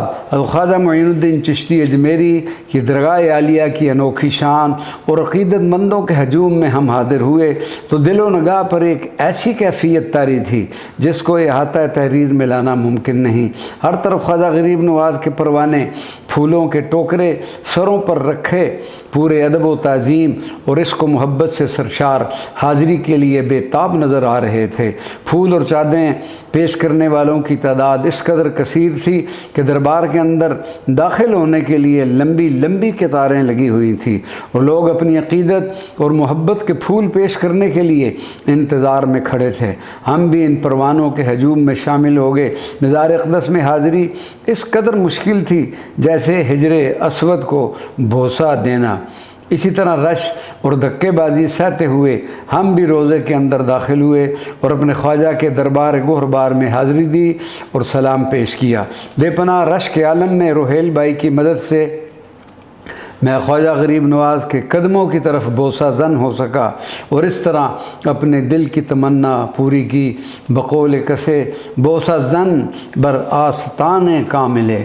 خواجہ معین الدین چشتی اجمیری کی درگاہ عالیہ کی انوکھی شان اور عقیدت مندوں کے ہجوم میں ہم حاضر ہوئے تو دل و نگاہ پر ایک ایسی کیفیت طاری تھی جس کو احاطہ تحریر میں لانا ممکن نہیں۔ ہر طرف خواجہ غریب نواز کے پروانے، پھولوں کے ٹوکرے سروں پر رکھے، پورے ادب و تعظیم اور عشق و محبت سے سرشار حاضری کے لیے بے تاب نظر آ رہے تھے۔ پھول اور چادریں پیش کرنے والوں کی تعداد اس قدر کثیر تھی کہ دربار کے اندر داخل ہونے کے لیے لمبی لمبی قطاریں لگی ہوئی تھیں اور لوگ اپنی عقیدت اور محبت کے پھول پیش کرنے کے لیے انتظار میں کھڑے تھے۔ ہم بھی ان پروانوں کے ہجوم میں شامل ہو گئے۔ مزار اقدس میں حاضری اس قدر مشکل تھی جیسے حجر اسود کو بوسہ دینا۔ اسی طرح رش اور دھکے بازی سہتے ہوئے ہم بھی روضے کے اندر داخل ہوئے اور اپنے خواجہ کے دربار گہربار میں حاضری دی اور سلام پیش کیا۔ بے پناہ رش کے عالم میں روحیل بھائی کی مدد سے میں خواجہ غریب نواز کے قدموں کی طرف بوسہ زن ہو سکا اور اس طرح اپنے دل کی تمنا پوری کی۔ بقول کسے بوسہ زن بر آستان کاملے،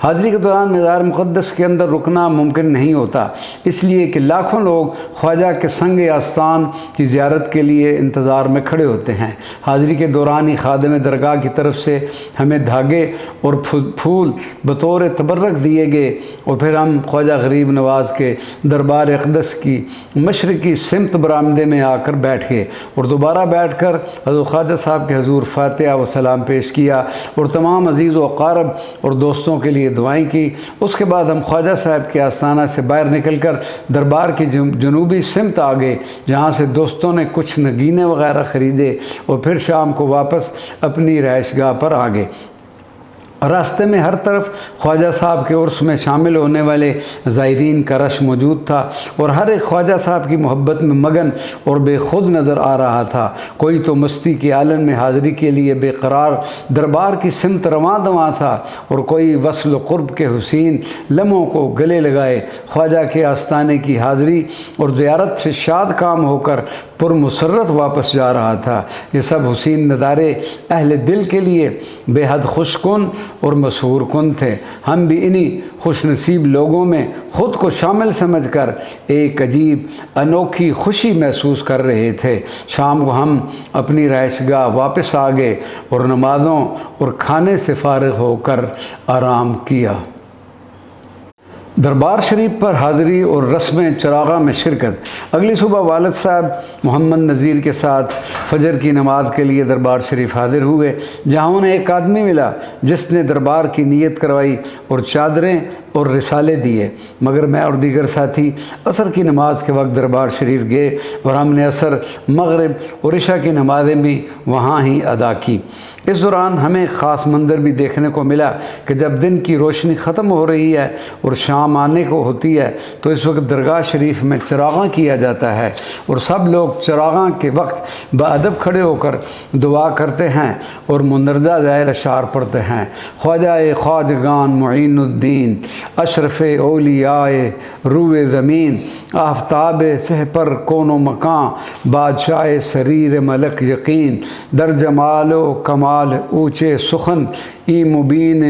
حاضری کے دوران مزار مقدس کے اندر رکنا ممکن نہیں ہوتا، اس لیے کہ لاکھوں لوگ خواجہ کے سنگ آستان کی زیارت کے لیے انتظار میں کھڑے ہوتے ہیں۔ حاضری کے دوران ہی خادم درگاہ کی طرف سے ہمیں دھاگے اور پھول بطور تبرک دیے گئے اور پھر ہم خواجہ غریب نواز کے دربار اقدس کی مشرقی سمت برآمدے میں آ کر بیٹھ گئے اور دوبارہ بیٹھ کر حضرت خواجہ صاحب کے حضور فاتحہ و سلام پیش کیا اور تمام عزیز و اقارب اور دوستوں کے لیے دعائیں کی۔ اس کے بعد ہم خواجہ صاحب کے آستانہ سے باہر نکل کر دربار کی جنوبی سمت آ گئے، جہاں سے دوستوں نے کچھ نگینے وغیرہ خریدے اور پھر شام کو واپس اپنی رہائش گاہ پر آ گئے۔ راستے میں ہر طرف خواجہ صاحب کے عرس میں شامل ہونے والے زائرین کا رش موجود تھا اور ہر ایک خواجہ صاحب کی محبت میں مگن اور بے خود نظر آ رہا تھا۔ کوئی تو مستی کے عالم میں حاضری کے لیے بے قرار دربار کی سمت رواں دواں تھا اور کوئی وصل و قرب کے حسین لمحوں کو گلے لگائے خواجہ کے آستانے کی حاضری اور زیارت سے شاد کام ہو کر پرمسرت واپس جا رہا تھا۔ یہ سب حسین نظارے اہل دل کے لیے بے حد خوش کن اور مسحور کن تھے۔ ہم بھی انہی خوش نصیب لوگوں میں خود کو شامل سمجھ کر ایک عجیب انوکھی خوشی محسوس کر رہے تھے۔ شام کو ہم اپنی رہائش گاہ واپس آ گئے اور نمازوں اور کھانے سے فارغ ہو کر آرام کیا۔ دربار شریف پر حاضری اور رسم چراغاں میں شرکت۔ اگلی صبح والد صاحب محمد نذیر کے ساتھ فجر کی نماز کے لیے دربار شریف حاضر ہوئے، جہاں انہیں ایک آدمی ملا جس نے دربار کی نیت کروائی اور چادریں اور رسالے دیے، مگر میں اور دیگر ساتھی عصر کی نماز کے وقت دربار شریف گئے اور ہم نے عصر، مغرب اور عشاء کی نمازیں بھی وہاں ہی ادا کی۔ اس دوران ہمیں خاص منظر بھی دیکھنے کو ملا کہ جب دن کی روشنی ختم ہو رہی ہے اور شام آنے کو ہوتی ہے تو اس وقت درگاہ شریف میں چراغاں کیا جاتا ہے اور سب لوگ چراغاں کے وقت باادب کھڑے ہو کر دعا کرتے ہیں اور مندرجہ ذیل اشعار پڑھتے ہیں۔ خواجہ خواجگان معین الدین، اشرف اولیاء روئے زمین، آفتاب سہ پر کون و مکان، بادشاہ سریر ملک یقین، در جمال و کمال اونچے سخن، ای مبین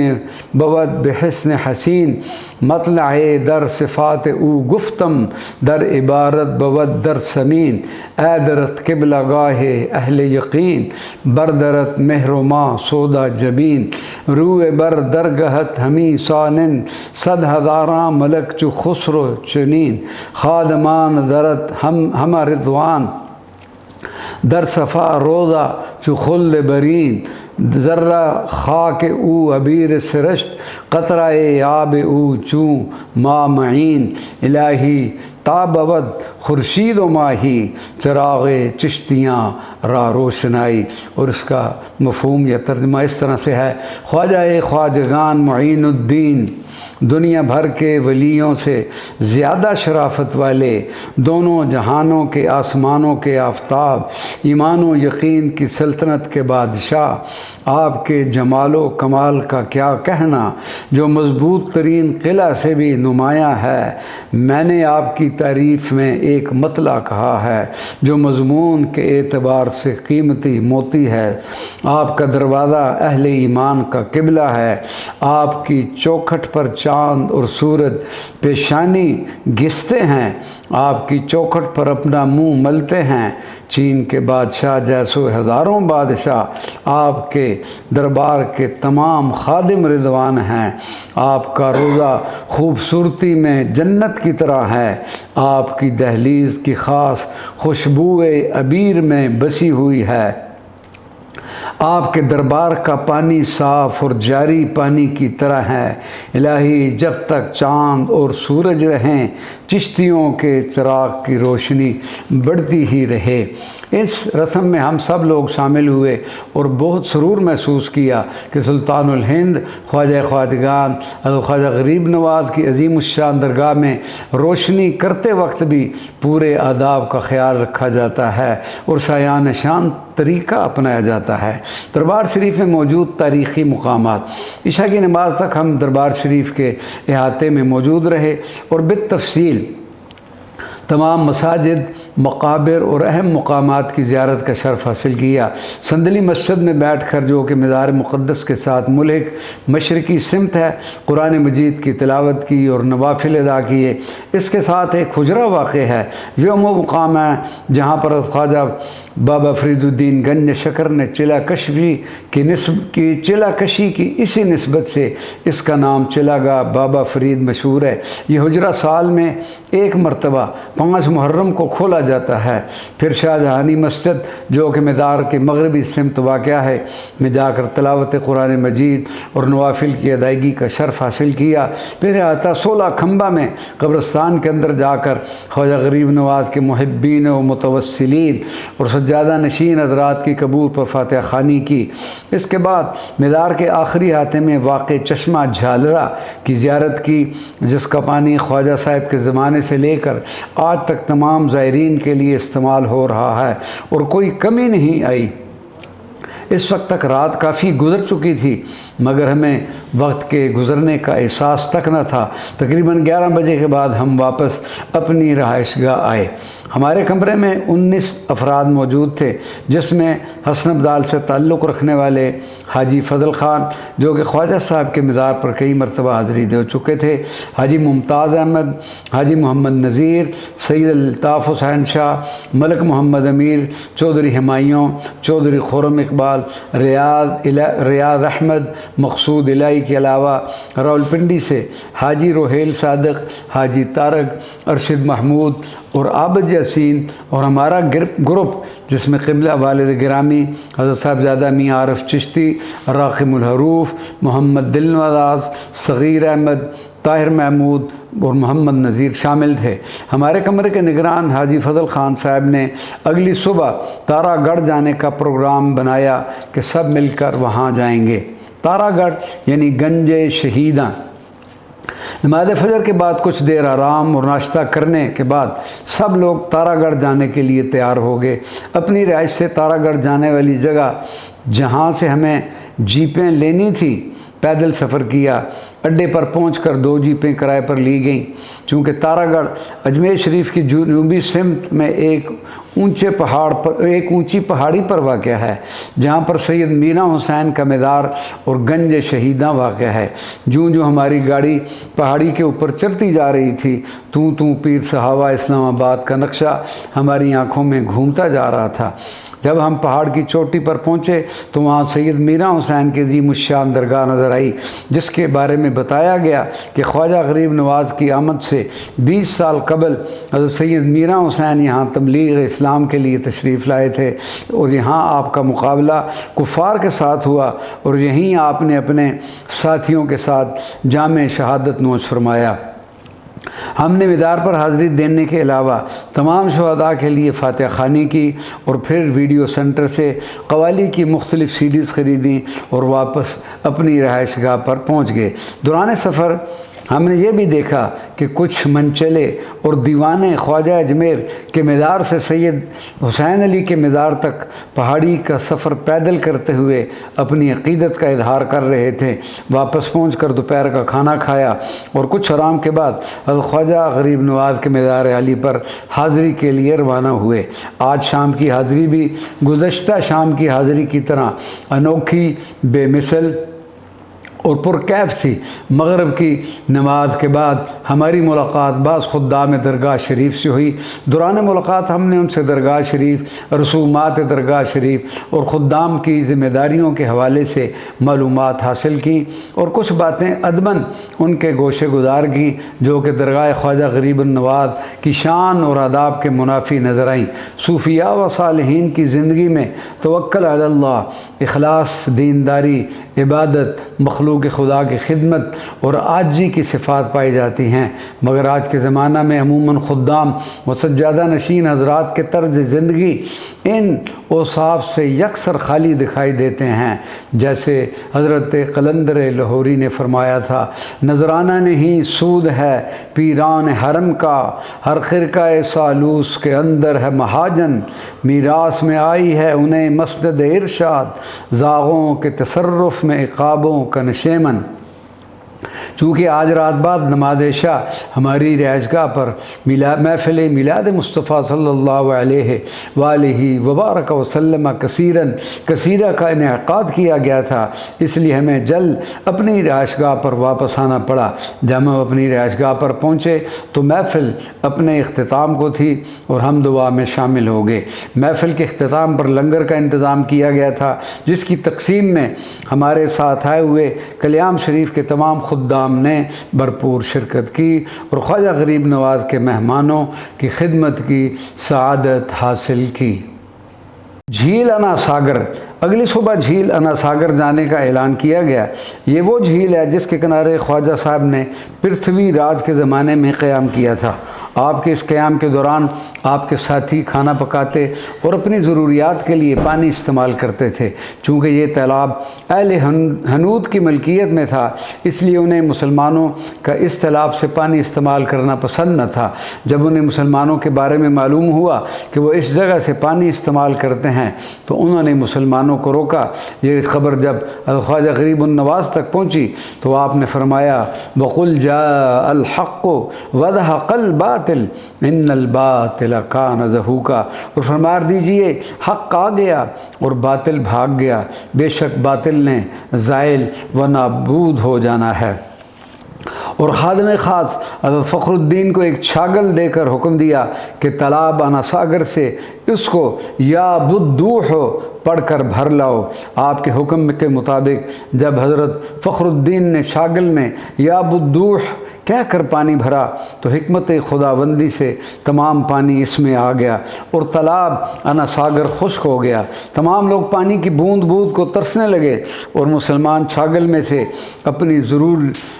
بود بحسن حسین، مطلع در صفات او گفتم، در عبارت بود در سمین، اے درت قبلہ گاہ اہل یقین، بردرت مہر و ما سودا جبین، روئے بر درگہت ہمی سانن، صد ہزاراں ملک چو خسرو چنین، خادمان درت ہم رضوان، در صفا روضہ چو خلد برین، ذرہ خاک او عبیر سرشت، قطرہ آب او چوں ما معین، الہی تابود خورشید و ماہی، چراغ چشتیاں را روشنائی۔ اور اس کا مفہوم یا ترجمہ اس طرح سے ہے: خواجہ خواجگان معین الدین، دنیا بھر کے ولیوں سے زیادہ شرافت والے، دونوں جہانوں کے آسمانوں کے آفتاب، ایمان و یقین کی سلطنت کے بادشاہ، آپ کے جمال و کمال کا کیا کہنا جو مضبوط ترین قلعہ سے بھی نمایاں ہے۔ میں نے آپ کی تعریف میں ایک مطلع کہا ہے جو مضمون کے اعتبار سے قیمتی موتی ہے۔ آپ کا دروازہ اہل ایمان کا قبلہ ہے، آپ کی چوکھٹ پر چاند اور سورج پیشانی گھستے ہیں، آپ کی چوکھٹ پر اپنا منہ ملتے ہیں۔ چین کے بادشاہ جیسو ہزاروں بادشاہ آپ کے دربار کے تمام خادم رضوان ہیں۔ آپ کا روضہ خوبصورتی میں جنت کی طرح ہے، آپ کی دہلیز کی خاص خوشبوئے عبیر میں بسی ہوئی ہے۔ آپ کے دربار کا پانی صاف اور جاری پانی کی طرح ہے۔ الہی جب تک چاند اور سورج رہیں، چشتیوں کے چراغ کی روشنی بڑھتی ہی رہے۔ اس رسم میں ہم سب لوگ شامل ہوئے اور بہت سرور محسوس کیا کہ سلطان الہند خواجہ خواجگان خواجہ غریب نواز کی عظیم الشان درگاہ میں روشنی کرتے وقت بھی پورے آداب کا خیال رکھا جاتا ہے اور شایان شان طریقہ اپنایا جاتا ہے۔ دربار شریف میں موجود تاریخی مقامات۔ عشاء کی نماز تک ہم دربار شریف کے احاطے میں موجود رہے اور بالتفصیل تمام مساجد، مقابر اور اہم مقامات کی زیارت کا شرف حاصل کیا۔ صندلی مسجد میں بیٹھ کر، جو کہ مزار مقدس کے ساتھ ملحق مشرقی سمت ہے، قرآن مجید کی تلاوت کی اور نوافل ادا کیے۔ اس کے ساتھ ایک حجرہ واقع ہے، یہ وہ مقام ہے جہاں پر خواجہ بابا فرید الدین گنج شکر نے چلہ کشی کی اسی نسبت سے اس کا نام چلہ گاہ بابا فرید مشہور ہے۔ یہ حجرہ سال میں ایک مرتبہ 5 محرم کو کھولا جاتا ہے۔ پھر شاہ جہانی مسجد، جو کہ مزار کے مغربی سمت واقع ہے، میں جا کر تلاوت قرآن مجید اور نوافل کی ادائیگی کا شرف حاصل کیا۔ پھر احاطہ 16 کھمبا میں قبرستان کے اندر جا کر خواجہ غریب نواز کے محبین و متوسلین اور سجادہ نشین حضرات کی قبور پر فاتحہ خوانی کی۔ اس کے بعد مزار کے آخری ہاتھے میں واقع چشمہ جھالرا کی زیارت کی، جس کا پانی خواجہ صاحب کے زمانے سے لے کر آج تک تمام زائرین کے لیے استعمال ہو رہا ہے اور کوئی کمی نہیں آئی۔ اس وقت تک رات کافی گزر چکی تھی مگر ہمیں وقت کے گزرنے کا احساس تک نہ تھا۔ تقریباً 11 بجے کے بعد ہم واپس اپنی رہائش گاہ آئے۔ ہمارے کمرے میں 19 افراد موجود تھے، جس میں حسن ابدال سے تعلق رکھنے والے حاجی فضل خان، جو کہ خواجہ صاحب کے مزار پر کئی مرتبہ حاضری دے چکے تھے، حاجی ممتاز احمد، حاجی محمد نذیر، سید الطاف حسین شاہ، ملک محمد امیر، چودھری ہمایوں، چودھری خرم اقبال، ریاض احمد، مقصود الہی کے علاوہ راولپنڈی سے حاجی روحیل صادق، حاجی طارق، ارشد محمود اور عابد یاسین، اور ہمارا گروپ جس میں قبلہ والد گرامی حضرت صاحبزادہ میاں عارف چشتی، راقم الحروف، محمد دل نواز، صغیر احمد، طاہر محمود اور محمد نذیر شامل تھے۔ ہمارے کمرے کے نگران حاجی فضل خان صاحب نے اگلی صبح تارا گڑھ جانے کا پروگرام بنایا کہ سب مل کر وہاں جائیں گے۔ تارا گڑھ یعنی گنج شہیداں۔ نماز فجر کے بعد کچھ دیر آرام اور ناشتہ کرنے کے بعد سب لوگ تارا گڑھ جانے کے لیے تیار ہو گئے۔ اپنی رہائش سے تارا گڑھ جانے والی جگہ جہاں سے ہمیں جیپیں لینی تھی پیدل سفر کیا۔ اڈے پر پہنچ کر 2 جیپیں کرائے پر لی گئیں۔ چونکہ تارا گڑھ اجمیر شریف کی جنوبی سمت میں ایک اونچی پہاڑی پر واقع ہے، جہاں پر سید میرا حسین کا مزار اور گنج شہیداں واقع ہے۔ جوں ہماری گاڑی پہاڑی کے اوپر چڑھتی جا رہی تھی، توں پیر صحابہ اسلام آباد کا نقشہ ہماری آنکھوں میں گھومتا جا رہا تھا۔ جب ہم پہاڑ کی چوٹی پر پہنچے تو وہاں سید میرا حسین کی عظیم الشان درگاہ نظر آئی، جس کے بارے میں بتایا گیا کہ خواجہ غریب نواز کی آمد سے 20 سال قبل حضرت سید میرا حسین یہاں تبلیغ اسلام کے لیے تشریف لائے تھے اور یہاں آپ کا مقابلہ کفار کے ساتھ ہوا اور یہیں آپ نے اپنے ساتھیوں کے ساتھ جامع شہادت نوش فرمایا۔ ہم نے مزار پر حاضری دینے کے علاوہ تمام شہداء کے لیے فاتحہ خوانی کی اور پھر ویڈیو سینٹر سے قوالی کی مختلف CDs خریدیں اور واپس اپنی رہائش گاہ پر پہنچ گئے۔ دوران سفر ہم نے یہ بھی دیکھا کہ کچھ منچلے اور دیوانے خواجہ اجمیر کے مزار سے سید حسین علی کے مزار تک پہاڑی کا سفر پیدل کرتے ہوئے اپنی عقیدت کا اظہار کر رہے تھے۔ واپس پہنچ کر دوپہر کا کھانا کھایا اور کچھ آرام کے بعد حضرت خواجہ غریب نواز کے مزار علی پر حاضری کے لیے روانہ ہوئے۔ آج شام کی حاضری بھی گزشتہ شام کی حاضری کی طرح انوکھی، بے مثل اور پرکیف تھی۔ مغرب کی نماز کے بعد ہماری ملاقات بعض خدام درگاہ شریف سے ہوئی۔ دوران ملاقات ہم نے ان سے درگاہ شریف، رسومات درگاہ شریف اور خدام کی ذمہ داریوں کے حوالے سے معلومات حاصل کیں اور کچھ باتیں ادباً ان کے گوشے گزار کی جو کہ درگاہ خواجہ غریب النواز کی شان اور آداب کے منافی نظر آئیں۔ صوفیاء و صالحین کی زندگی میں توکل علی اللہ، اخلاص، دینداری، عبادت، مخلوق خدا کی خدمت اور عاجزی کی صفات پائی جاتی ہیں، مگر آج کے زمانہ میں عموماً خدام و سجادہ نشین حضرات کے طرز زندگی ان اوصاف سے یکسر خالی دکھائی دیتے ہیں۔ جیسے حضرت قلندر لاہوری نے فرمایا تھا، نذرانہ نہیں سود ہے پیران حرم کا، ہر خرقہ سالوس کے اندر ہے مہاجن، میراث میں آئی ہے انہیں مسند ارشاد، زاغوں کے تصرف میں عقابوں کا نشیمن۔ چونکہ آج رات بعد نماز عشاء ہماری رہائش گاہ پر محفل میلاد مصطفیٰ صلی اللہ علیہ وآلہ وبارک وسلم کثیرہ کا انعقاد کیا گیا تھا، اس لیے ہمیں جلد اپنی رہائش گاہ پر واپس آنا پڑا۔ جب ہم اپنی رہائش گاہ پر پہنچے تو محفل اپنے اختتام کو تھی اور ہم دعا میں شامل ہو گئے۔ محفل کے اختتام پر لنگر کا انتظام کیا گیا تھا، جس کی تقسیم میں ہمارے ساتھ آئے ہوئے کلیام شریف کے تمام خدام نے بھرپور شرکت کی اور خواجہ غریب نواز کے مہمانوں کی خدمت کی سعادت حاصل کی۔ جھیل انا ساگر۔ اگلی صبح جھیل انا ساگر جانے کا اعلان کیا گیا۔ یہ وہ جھیل ہے جس کے کنارے خواجہ صاحب نے پرتھوی راج کے زمانے میں قیام کیا تھا آپ کے اس قیام کے دوران آپ کے ساتھی کھانا پکاتے اور اپنی ضروریات کے لیے پانی استعمال کرتے تھے۔ چونکہ یہ تالاب اہل ہنود کی ملکیت میں تھا، اس لیے انہیں مسلمانوں کا اس تالاب سے پانی استعمال کرنا پسند نہ تھا۔ جب انہیں مسلمانوں کے بارے میں معلوم ہوا کہ وہ اس جگہ سے پانی استعمال کرتے ہیں تو انہوں نے مسلمانوں کو روکا۔ یہ خبر جب خواجہ غریب النواز تک پہنچی تو آپ نے فرمایا وَقُلْ جَاءَ الْحَقُّ وَزَهَقَ الْبَاطِلُ إِنَّ الْبَاطِلَ كَانَ زَهُوقًا، اور فرما دیجئے حق آ گیا اور باطل بھاگ گیا، بے شک باطل نے زائل و نابود ہو جانا ہے۔ اور خادم خاص حضرت فخر الدین کو ایک چھاگل دے کر حکم دیا کہ تالاب انا ساگر سے اس کو یا بدوح پڑھ کر بھر لاؤ۔ آپ کے حکم کے مطابق جب حضرت فخر الدین نے چھاگل میں یا بدوح کہہ کر پانی بھرا تو حکمت خداوندی سے تمام پانی اس میں آ گیا اور تالاب انا ساگر خشک ہو گیا۔ تمام لوگ پانی کی بوند بوند کو ترسنے لگے اور مسلمان چھاگل میں سے اپنی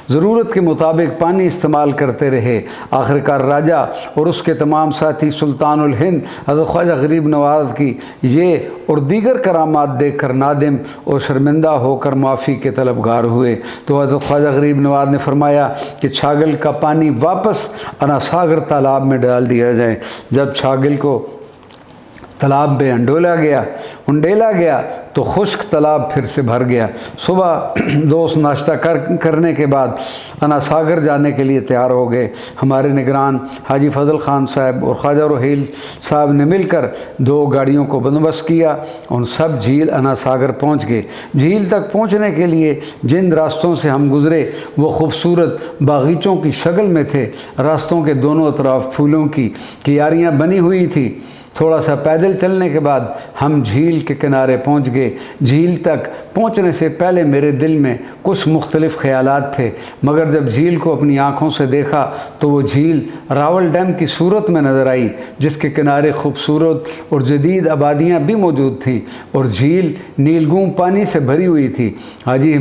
ضرورت کے مطابق پانی استعمال کرتے رہے۔ آخرکار راجہ اور اس کے تمام ساتھی سلطان الہند حضرت خواجہ غریب نواز کی یہ اور دیگر کرامات دیکھ کر نادم اور شرمندہ ہو کر معافی کے طلبگار ہوئے۔ تو حضرت خواجہ غریب نواز نے فرمایا کہ چھاگل کا پانی واپس انا ساگر تالاب میں ڈال دیا جائے۔ جب چھاگل کو تالاب میں انڈیلا گیا تو خشک تالاب پھر سے بھر گیا۔ صبح دوست ناشتہ کرنے کے بعد انا ساگر جانے کے لیے تیار ہو گئے۔ ہمارے نگران حاجی فضل خان صاحب اور خواجہ رحیل صاحب نے مل کر 2 گاڑیوں کو بندوبست کیا اور سب جھیل انا ساگر پہنچ گئے۔ جھیل تک پہنچنے کے لیے جن راستوں سے ہم گزرے وہ خوبصورت باغیچوں کی شکل میں تھے۔ راستوں کے دونوں اطراف پھولوں کی کیاریاں بنی ہوئی تھی۔ تھوڑا سا پیدل چلنے کے بعد ہم جھیل کے کنارے پہنچ گئے۔ جھیل تک پہنچنے سے پہلے میرے دل میں کچھ مختلف خیالات تھے، مگر جب جھیل کو اپنی آنکھوں سے دیکھا تو وہ جھیل راول ڈیم کی صورت میں نظر آئی، جس کے کنارے خوبصورت اور جدید آبادیاں بھی موجود تھیں اور جھیل نیلگوں پانی سے بھری ہوئی تھی۔ حاجی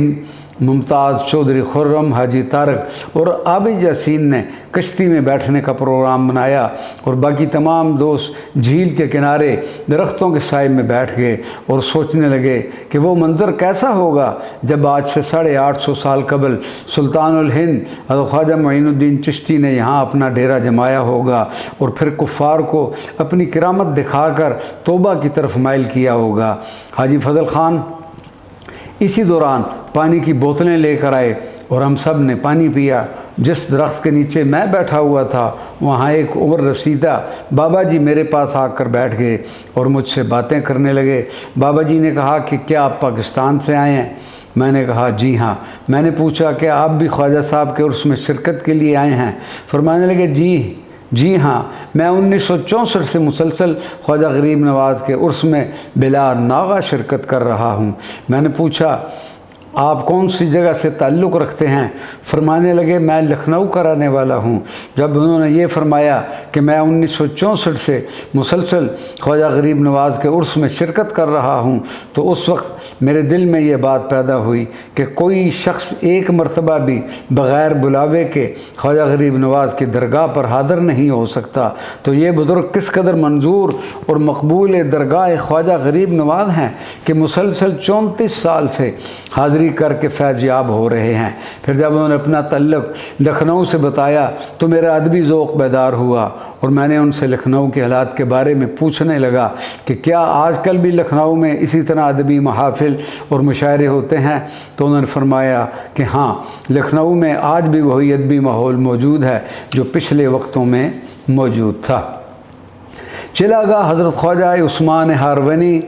ممتاز چودھری خرم، حاجی طارق اور عابد یاسین نے کشتی میں بیٹھنے کا پروگرام بنایا اور باقی تمام دوست جھیل کے کنارے درختوں کے سائے میں بیٹھ گئے اور سوچنے لگے کہ وہ منظر کیسا ہوگا جب آج سے 850 سال قبل سلطان الہند حضرت خواجہ معین الدین چشتی نے یہاں اپنا ڈیرا جمایا ہوگا اور پھر کفار کو اپنی کرامت دکھا کر توبہ کی طرف مائل کیا ہوگا۔ حاجی فضل خان اسی دوران پانی کی بوتلیں لے کر آئے اور ہم سب نے پانی پیا۔ جس درخت کے نیچے میں بیٹھا ہوا تھا وہاں ایک عمر رسیدہ بابا جی میرے پاس آ کر بیٹھ گئے اور مجھ سے باتیں کرنے لگے۔ بابا جی نے کہا کہ کیا آپ پاکستان سے آئے ہیں؟ میں نے کہا جی ہاں۔ میں نے پوچھا کہ آپ بھی خواجہ صاحب کے عرس میں شرکت کے لیے آئے ہیں؟ فرمانے لگے جی ہاں، میں 1964 سے مسلسل خواجہ غریب نواز کے عرس میں بلا ناغہ شرکت کر رہا ہوں۔ میں نے پوچھا آپ کون سی جگہ سے تعلق رکھتے ہیں؟ فرمانے لگے میں لکھنؤ کا رہنے والا ہوں۔ جب انہوں نے یہ فرمایا کہ میں 1964 سے مسلسل خواجہ غریب نواز کے عرس میں شرکت کر رہا ہوں تو اس وقت میرے دل میں یہ بات پیدا ہوئی کہ کوئی شخص ایک مرتبہ بھی بغیر بلاوے کے خواجہ غریب نواز کی درگاہ پر حاضر نہیں ہو سکتا، تو یہ بزرگ کس قدر منظور اور مقبول درگاہ خواجہ غریب نواز ہیں کہ مسلسل 34 سال سے حاضری کر کے فیض یاب ہو رہے ہیں۔ پھر جب انہوں نے اپنا تعلق لکھنؤ سے بتایا تو میرا ادبی ذوق بیدار ہوا اور میں نے ان سے لکھنؤ کے حالات کے بارے میں پوچھنے لگا کہ کیا آج کل بھی لکھنؤ میں اسی طرح ادبی محافل اور مشاعرے ہوتے ہیں؟ تو انہوں نے فرمایا کہ ہاں، لکھنؤ میں آج بھی وہی ادبی ماحول موجود ہے جو پچھلے وقتوں میں موجود تھا۔ چلاگاہ حضرت خواجہ عثمان ہارونی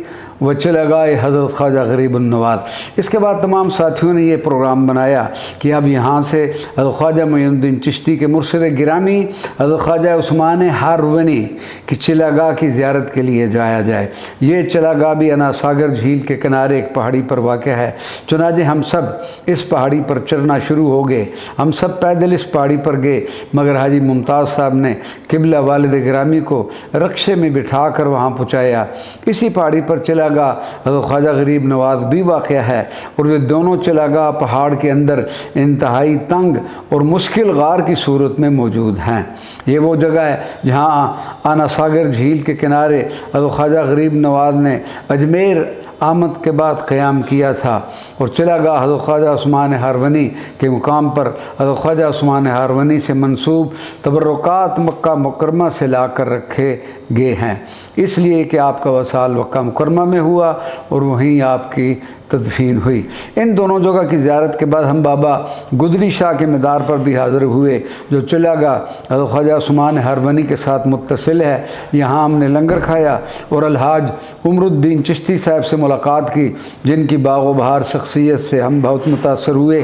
و چلاگاہ حضرت خواجہ غریب النواز۔ اس کے بعد تمام ساتھیوں نے یہ پروگرام بنایا کہ اب یہاں سے حضرت خواجہ معین الدین چشتی کے مرشد گرامی حضرت خواجہ عثمان ہارونی کی چلاگاہ کی زیارت کے لیے جایا جائے۔ یہ چلاگاہ بھی انا ساگر جھیل کے کنارے ایک پہاڑی پر واقع ہے۔ چنانچہ ہم سب اس پہاڑی پر چڑھنا شروع ہو گئے۔ ہم سب پیدل اس پہاڑی پر گئے، مگر حاجی ممتاز صاحب نے قبلہ والد گرامی کو رکشے میں بٹھا کر وہاں پہنچایا۔ اسی پہاڑی پر چلاگاہ گاہ حضرت خواجہ غریب نواز بھی واقع ہے، اور یہ دونوں چلا گاہ پہاڑ کے اندر انتہائی تنگ اور مشکل غار کی صورت میں موجود ہیں۔ یہ وہ جگہ ہے جہاں آنا ساگر جھیل کے کنارے حضرت خواجہ غریب نواز نے اجمیر آمد کے بعد قیام کیا تھا، اور چلا گاہ حضرت خواجہ عثمان ہارونی کے مقام پر حضرت خواجہ عثمان ہارونی سے منسوب تبرکات مکہ مکرمہ سے لا کر رکھے گئے ہیں، اس لیے کہ آپ کا وصال مکہ مکرمہ میں ہوا اور وہیں آپ کی تدفین ہوئی۔ ان دونوں جگہ کی زیارت کے بعد ہم بابا گدری شاہ کے مدار پر بھی حاضر ہوئے، جو چلا گاہ حضرت خواجہ عثمان ہارونی کے ساتھ متصل ہے۔ یہاں ہم نے لنگر کھایا اور الحاج عمر الدین چشتی صاحب سے ملاقات کی، جن کی باغ و بہار شخصیت سے ہم بہت متاثر ہوئے۔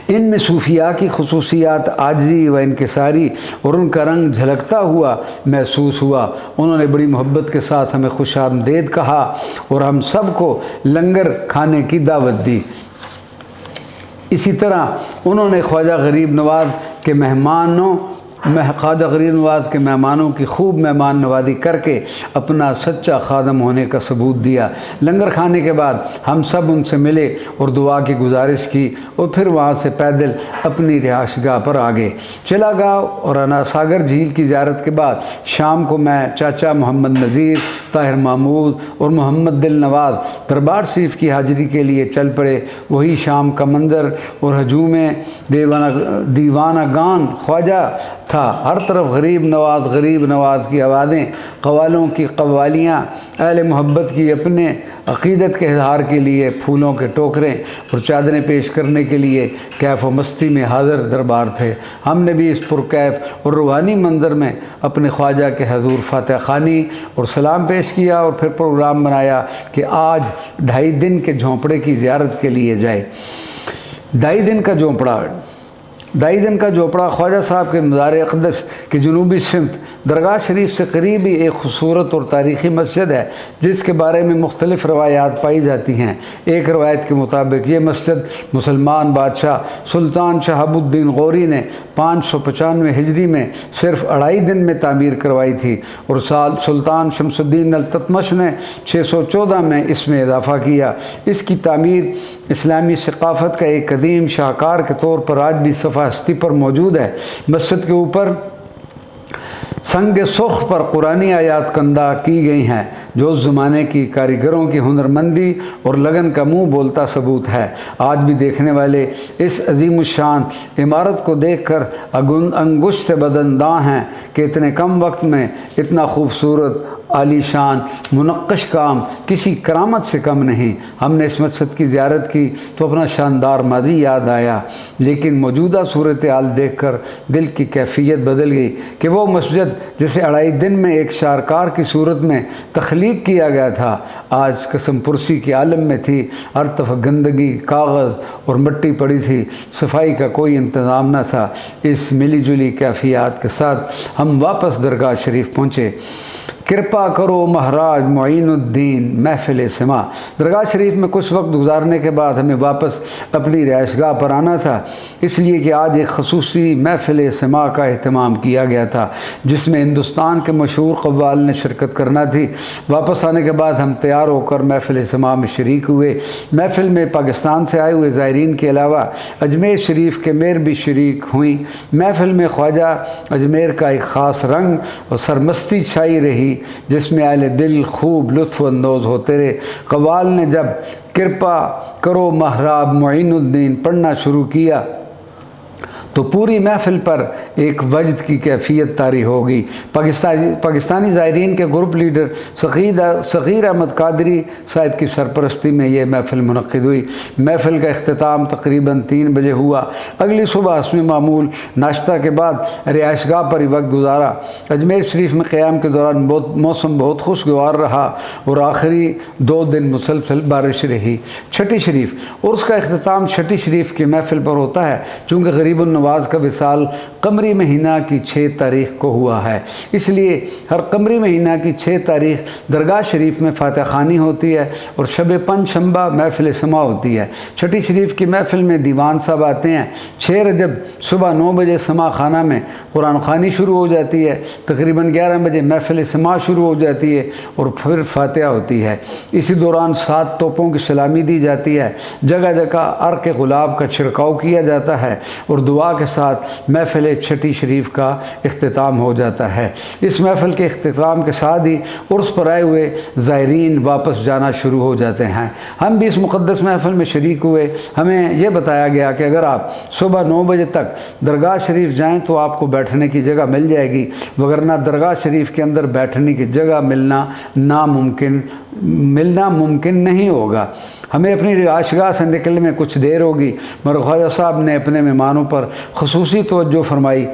ان میں صوفیاء کی خصوصیات عاجزی و انکساری اور ان کا رنگ جھلکتا ہوا محسوس ہوا۔ انہوں نے بڑی محبت کے ساتھ ہمیں خوش آمدید کہا اور ہم سب کو لنگر کھانے کی دعوت دی۔ اسی طرح انہوں نے خواجہ غریب نواز کے مہمانوں کی خوب مہمان نوازی کر کے اپنا سچا خادم ہونے کا ثبوت دیا۔ لنگر کھانے کے بعد ہم سب ان سے ملے اور دعا کی گزارش کی، اور پھر وہاں سے پیدل اپنی رہائش گاہ پر آگے چلا گاہ اور آنا ساگر جھیل کی زیارت کے بعد شام کو میں چاچا محمد نذیر، طاہر محمود اور محمد دل نواز دربار شریف کی حاضری کے لیے چل پڑے۔ وہی شام کا منظر اور ہجوم دیوانہ گان خواجہ تھا، ہر طرف غریب نواز کی آوازیں، قوالوں کی قوالیاں، اہل محبت کی اپنے عقیدت کے اظہار کے لیے پھولوں کے ٹوکرے اور چادریں پیش کرنے کے لیے کیف و مستی میں حاضر دربار تھے۔ ہم نے بھی اس پرکیف اور روحانی منظر میں اپنے خواجہ کے حضور فاتح خوانی اور سلام پیش کیا، اور پھر پروگرام بنایا کہ آج 2.5 دن کے جھونپڑے کی زیارت کے لیے جائے۔ 2.5 دن کا جھونپڑا خواجہ صاحب کے مزار اقدس کی جنوبی سمت درگاہ شریف سے قریب ہی ایک خوبصورت اور تاریخی مسجد ہے، جس کے بارے میں مختلف روایات پائی جاتی ہیں۔ ایک روایت کے مطابق یہ مسجد مسلمان بادشاہ سلطان شہاب الدین غوری نے 595 ہجری میں صرف 2.5 دن میں تعمیر کروائی تھی، اور سلطان شمس الدین التتمش نے 614 میں اس میں اضافہ کیا۔ اس کی تعمیر اسلامی ثقافت کا ایک قدیم شاہکار کے طور پر آج بھی صفحہ ہستی پر موجود ہے۔ مسجد کے اوپر سنگ سرخ پر قرآنی آیات کندہ کی گئی ہیں، جو اس زمانے کی کاریگروں کی ہنرمندی اور لگن کا منہ بولتا ثبوت ہے۔ آج بھی دیکھنے والے اس عظیم الشان عمارت کو دیکھ کر انگشت بدنداں ہیں کہ اتنے کم وقت میں اتنا خوبصورت عالی شان منقش کام کسی کرامت سے کم نہیں۔ ہم نے اس مسجد کی زیارت کی تو اپنا شاندار ماضی یاد آیا، لیکن موجودہ صورتحال دیکھ کر دل کی کیفیت بدل گئی کہ وہ مسجد جسے 2.5 دن میں ایک شاہکار کی صورت میں تخلیق کیا گیا تھا، آج قسم پرسی کے عالم میں تھی۔ ہر طرف گندگی، کاغذ اور مٹی پڑی تھی، صفائی کا کوئی انتظام نہ تھا۔ اس ملی جلی کیفیات کے ساتھ ہم واپس درگاہ شریف پہنچے۔ کرپا کرو مہراج معین الدین محفل سما۔ درگاہ شریف میں کچھ وقت گزارنے کے بعد ہمیں واپس اپنی رہائش گاہ پر آنا تھا، اس لیے کہ آج ایک خصوصی محفل سما کا اہتمام کیا گیا تھا، جس میں ہندوستان کے مشہور قوال نے شرکت کرنا تھی۔ واپس آنے کے بعد ہم تیار ہو کر محفل سما میں شریک ہوئے۔ محفل میں پاکستان سے آئے ہوئے زائرین کے علاوہ اجمیر شریف کے میر بھی شریک ہوئیں۔ محفل میں خواجہ اجمیر کا ایک خاص رنگ اور سرمستی چھائی رہی، جس میں اہل دل خوب لطف اندوز ہوتے رہے۔ قوال نے جب کرپا کرو مہراب معین الدین پڑھنا شروع کیا تو پوری محفل پر ایک وجد کی کیفیت طاری ہو گئی۔ پاکستانی زائرین کے گروپ لیڈر صغیر احمد قادری صاحب کی سرپرستی میں یہ محفل منعقد ہوئی۔ محفل کا اختتام تقریباً 3 بجے ہوا۔ اگلی صبح حسب معمول ناشتہ کے بعد رہائش گاہ پر ہی وقت گزارا۔ اجمیر شریف میں قیام کے دوران موسم بہت خوشگوار رہا اور آخری 2 دن مسلسل بارش رہی۔ چھٹی شریف اور اس کا اختتام چھٹی شریف کی محفل پر ہوتا ہے، چونکہ غریب النواز نواز کا وصال قمری مہینہ کی 6 تاریخ کو ہوا ہے، اس لیے ہر قمری مہینہ کی 6 تاریخ درگاہ شریف میں فاتح خوانی ہوتی ہے اور شب پنج شنبہ محفل سما ہوتی ہے۔ چھٹی شریف کی محفل میں دیوان صاحب آتے ہیں۔ 6 رجب صبح 9 بجے سما خانہ میں قرآن خوانی شروع ہو جاتی ہے، تقریباً 11 بجے محفل سما شروع ہو جاتی ہے اور پھر فاتحہ ہوتی ہے۔ اسی دوران 7 توپوں کی سلامی دی جاتی ہے، جگہ جگہ عرق گلاب کا چھڑکاؤ کیا جاتا ہے اور دعا کے ساتھ محفل چھٹی شریف کا اختتام ہو جاتا ہے۔ اس محفل کے اختتام کے ساتھ ہی عرس پر آئے ہوئے زائرین واپس جانا شروع ہو جاتے ہیں۔ ہم بھی اس مقدس محفل میں شریک ہوئے۔ ہمیں یہ بتایا گیا کہ اگر آپ صبح 9 بجے تک درگاہ شریف جائیں تو آپ کو بیٹھنے کی جگہ مل جائے گی، وگرنہ درگاہ شریف کے اندر بیٹھنے کی جگہ ملنا ممکن نہیں ہوگا۔ ہمیں اپنی رہائش گاہ سے نکلنے میں کچھ دیر ہوگی، مگر خواجہ صاحب نے اپنے مہمانوں پر خصوصی توجہ فرمائی۔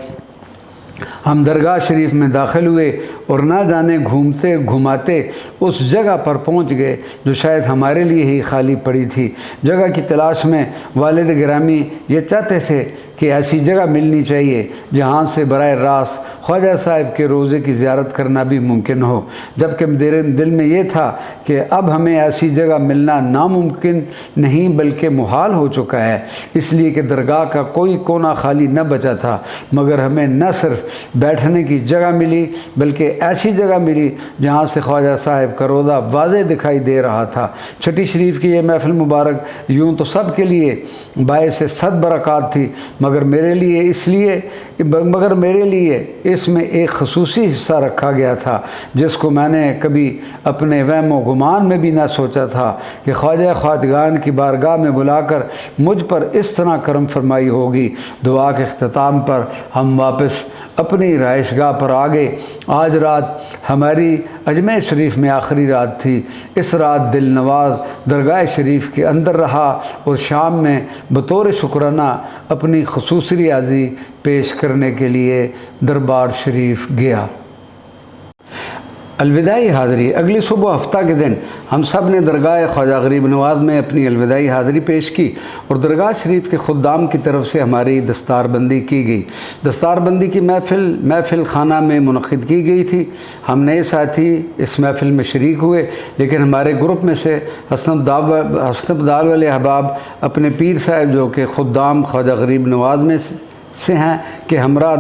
ہم درگاہ شریف میں داخل ہوئے اور نہ جانے گھومتے گھماتے اس جگہ پر پہنچ گئے جو شاید ہمارے لیے ہی خالی پڑی تھی۔ جگہ کی تلاش میں والد گرامی یہ چاہتے تھے کہ ایسی جگہ ملنی چاہیے جہاں سے براہ راست خواجہ صاحب کے روضے کی زیارت کرنا بھی ممکن ہو، جبکہ میرے دل میں یہ تھا کہ اب ہمیں ایسی جگہ ملنا ناممکن نہیں بلکہ محال ہو چکا ہے، اس لیے کہ درگاہ کا کوئی کونا خالی نہ بچا تھا، مگر ہمیں نہ صرف بیٹھنے کی جگہ ملی بلکہ ایسی جگہ ملی جہاں سے خواجہ صاحب کا روضہ واضح دکھائی دے رہا تھا۔ چھٹی شریف کی یہ محفل مبارک یوں تو سب کے لیے باعث صد برکات تھی، مگر میرے لیے اس میں ایک خصوصی حصہ رکھا گیا تھا جس کو میں نے کبھی اپنے وہم و گمان میں بھی نہ سوچا تھا کہ خواجہ خواجگان کی بارگاہ میں بلا کر مجھ پر اس طرح کرم فرمائی ہوگی۔ دعا کے اختتام پر ہم واپس اپنی رہائش گاہ پر آ گئے۔ آج رات ہماری اجمیر شریف میں آخری رات تھی۔ اس رات دل نواز درگاہ شریف کے اندر رہا اور شام میں بطور شکرانہ اپنی خصوصی ریاضی پیش کرنے کے لیے دربار شریف گیا۔ الوداعی حاضری۔ اگلی صبح ہفتہ کے دن ہم سب نے درگاہ خواجہ غریب نواز میں اپنی الوداعی حاضری پیش کی اور درگاہ شریف کے خدام کی طرف سے ہماری دستار بندی کی گئی۔ دستار بندی کی محفل خانہ میں منعقد کی گئی تھی۔ ہم نئے ساتھی اس محفل میں شریک ہوئے، لیکن ہمارے گروپ میں سے حسن عبدال والے احباب اپنے پیر صاحب جو کہ خدام خواجہ غریب نواز میں سے ہیں کہ ہمراہ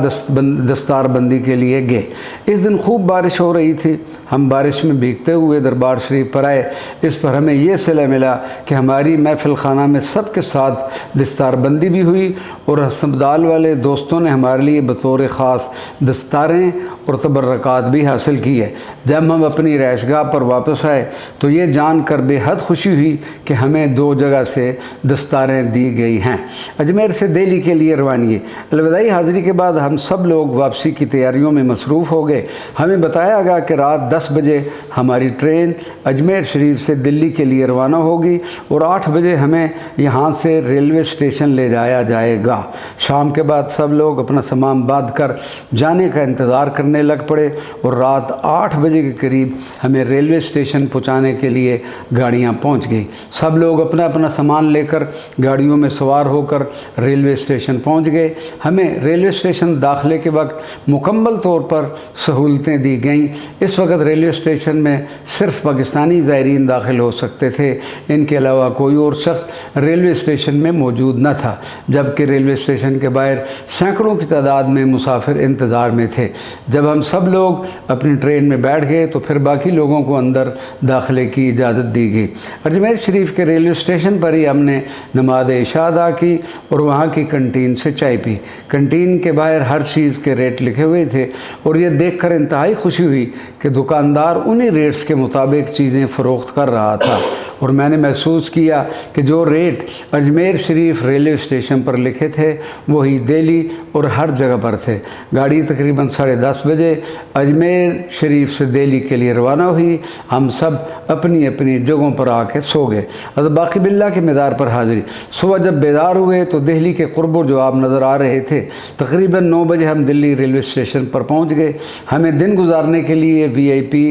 دستار بندی کے لیے گئے۔ اس دن خوب بارش ہو رہی تھی۔ ہم بارش میں بھیگتے ہوئے دربار شریف پر آئے۔ اس پر ہمیں یہ صلہ ملا کہ ہماری محفل خانہ میں سب کے ساتھ دستار بندی بھی ہوئی اور حسن عبدال والے دوستوں نے ہمارے لیے بطور خاص دستاریں اور تبرکات بھی حاصل کی ہے۔ جب ہم اپنی رہائش گاہ پر واپس آئے تو یہ جان کر بے حد خوشی ہوئی کہ ہمیں 2 جگہ سے دستاریں دی گئی ہیں۔ اجمیر سے دہلی کے لیے روانگی۔ الوداعی حاضری کے بعد ہم سب لوگ واپسی کی تیاریوں میں مصروف ہو گئے۔ ہمیں بتایا گیا کہ رات 10 بجے ہماری ٹرین اجمیر شریف سے دلی کے لیے روانہ ہوگی اور 8 بجے ہمیں یہاں سے ریلوے اسٹیشن لے جایا جائے گا۔ شام کے بعد سب لوگ اپنا سامان باندھ کر جانے کا انتظار کرنے لگ پڑے اور رات 8 بجے کے قریب ہمیں ریلوے اسٹیشن پہنچانے کے لیے گاڑیاں پہنچ گئی۔ سب لوگ اپنا سامان لے کر گاڑیوں میں سوار ہو کر ریلوے اسٹیشن پہنچ گئے۔ ہمیں ریلوے اسٹیشن داخلے کے وقت مکمل طور پر سہولتیں دی گئیں۔ اس وقت ریلوے اسٹیشن میں صرف پاکستانی زائرین داخل ہو سکتے تھے، ان کے علاوہ کوئی اور شخص ریلوے اسٹیشن میں موجود نہ تھا، جبکہ ریلوے اسٹیشن کے باہر سینکڑوں کی تعداد میں مسافر انتظار میں تھے۔ جب ہم سب لوگ اپنی ٹرین میں بیٹھ گئے تو پھر باقی لوگوں کو اندر داخلے کی اجازت دی گئی۔ اجمیر شریف کے ریلوے اسٹیشن پر ہی ہم نے نماز عشاء ادا کی اور وہاں کی کنٹین سے چائے پی۔ کنٹین کے باہر ہر چیز کے ریٹ لکھے ہوئے تھے اور یہ دیکھ کر انتہائی خوشی ہوئی کہ دکاندار انہی ریٹس کے مطابق چیزیں فروخت کر رہا تھا اور میں نے محسوس کیا کہ جو rate Ajmer Sharif railway station پر لکھے تھے وہی دہلی اور ہر جگہ پر تھے۔ گاڑی تقریباً 10:30 بجے اجمیر شریف سے دہلی کے لیے روانہ ہوئی۔ ہم سب اپنی اپنی جگہوں پر آ کے سو گئے۔ حضرت باقی باللہ کے مزار پر حاضری۔ صبح جب بیدار ہوئے تو دہلی کے قرب و جواب نظر آ رہے تھے۔ تقریباً 9 بجے ہم دلی ریلوے اسٹیشن پر پہنچ گئے۔ ہمیں دن گزارنے کے لیے VIP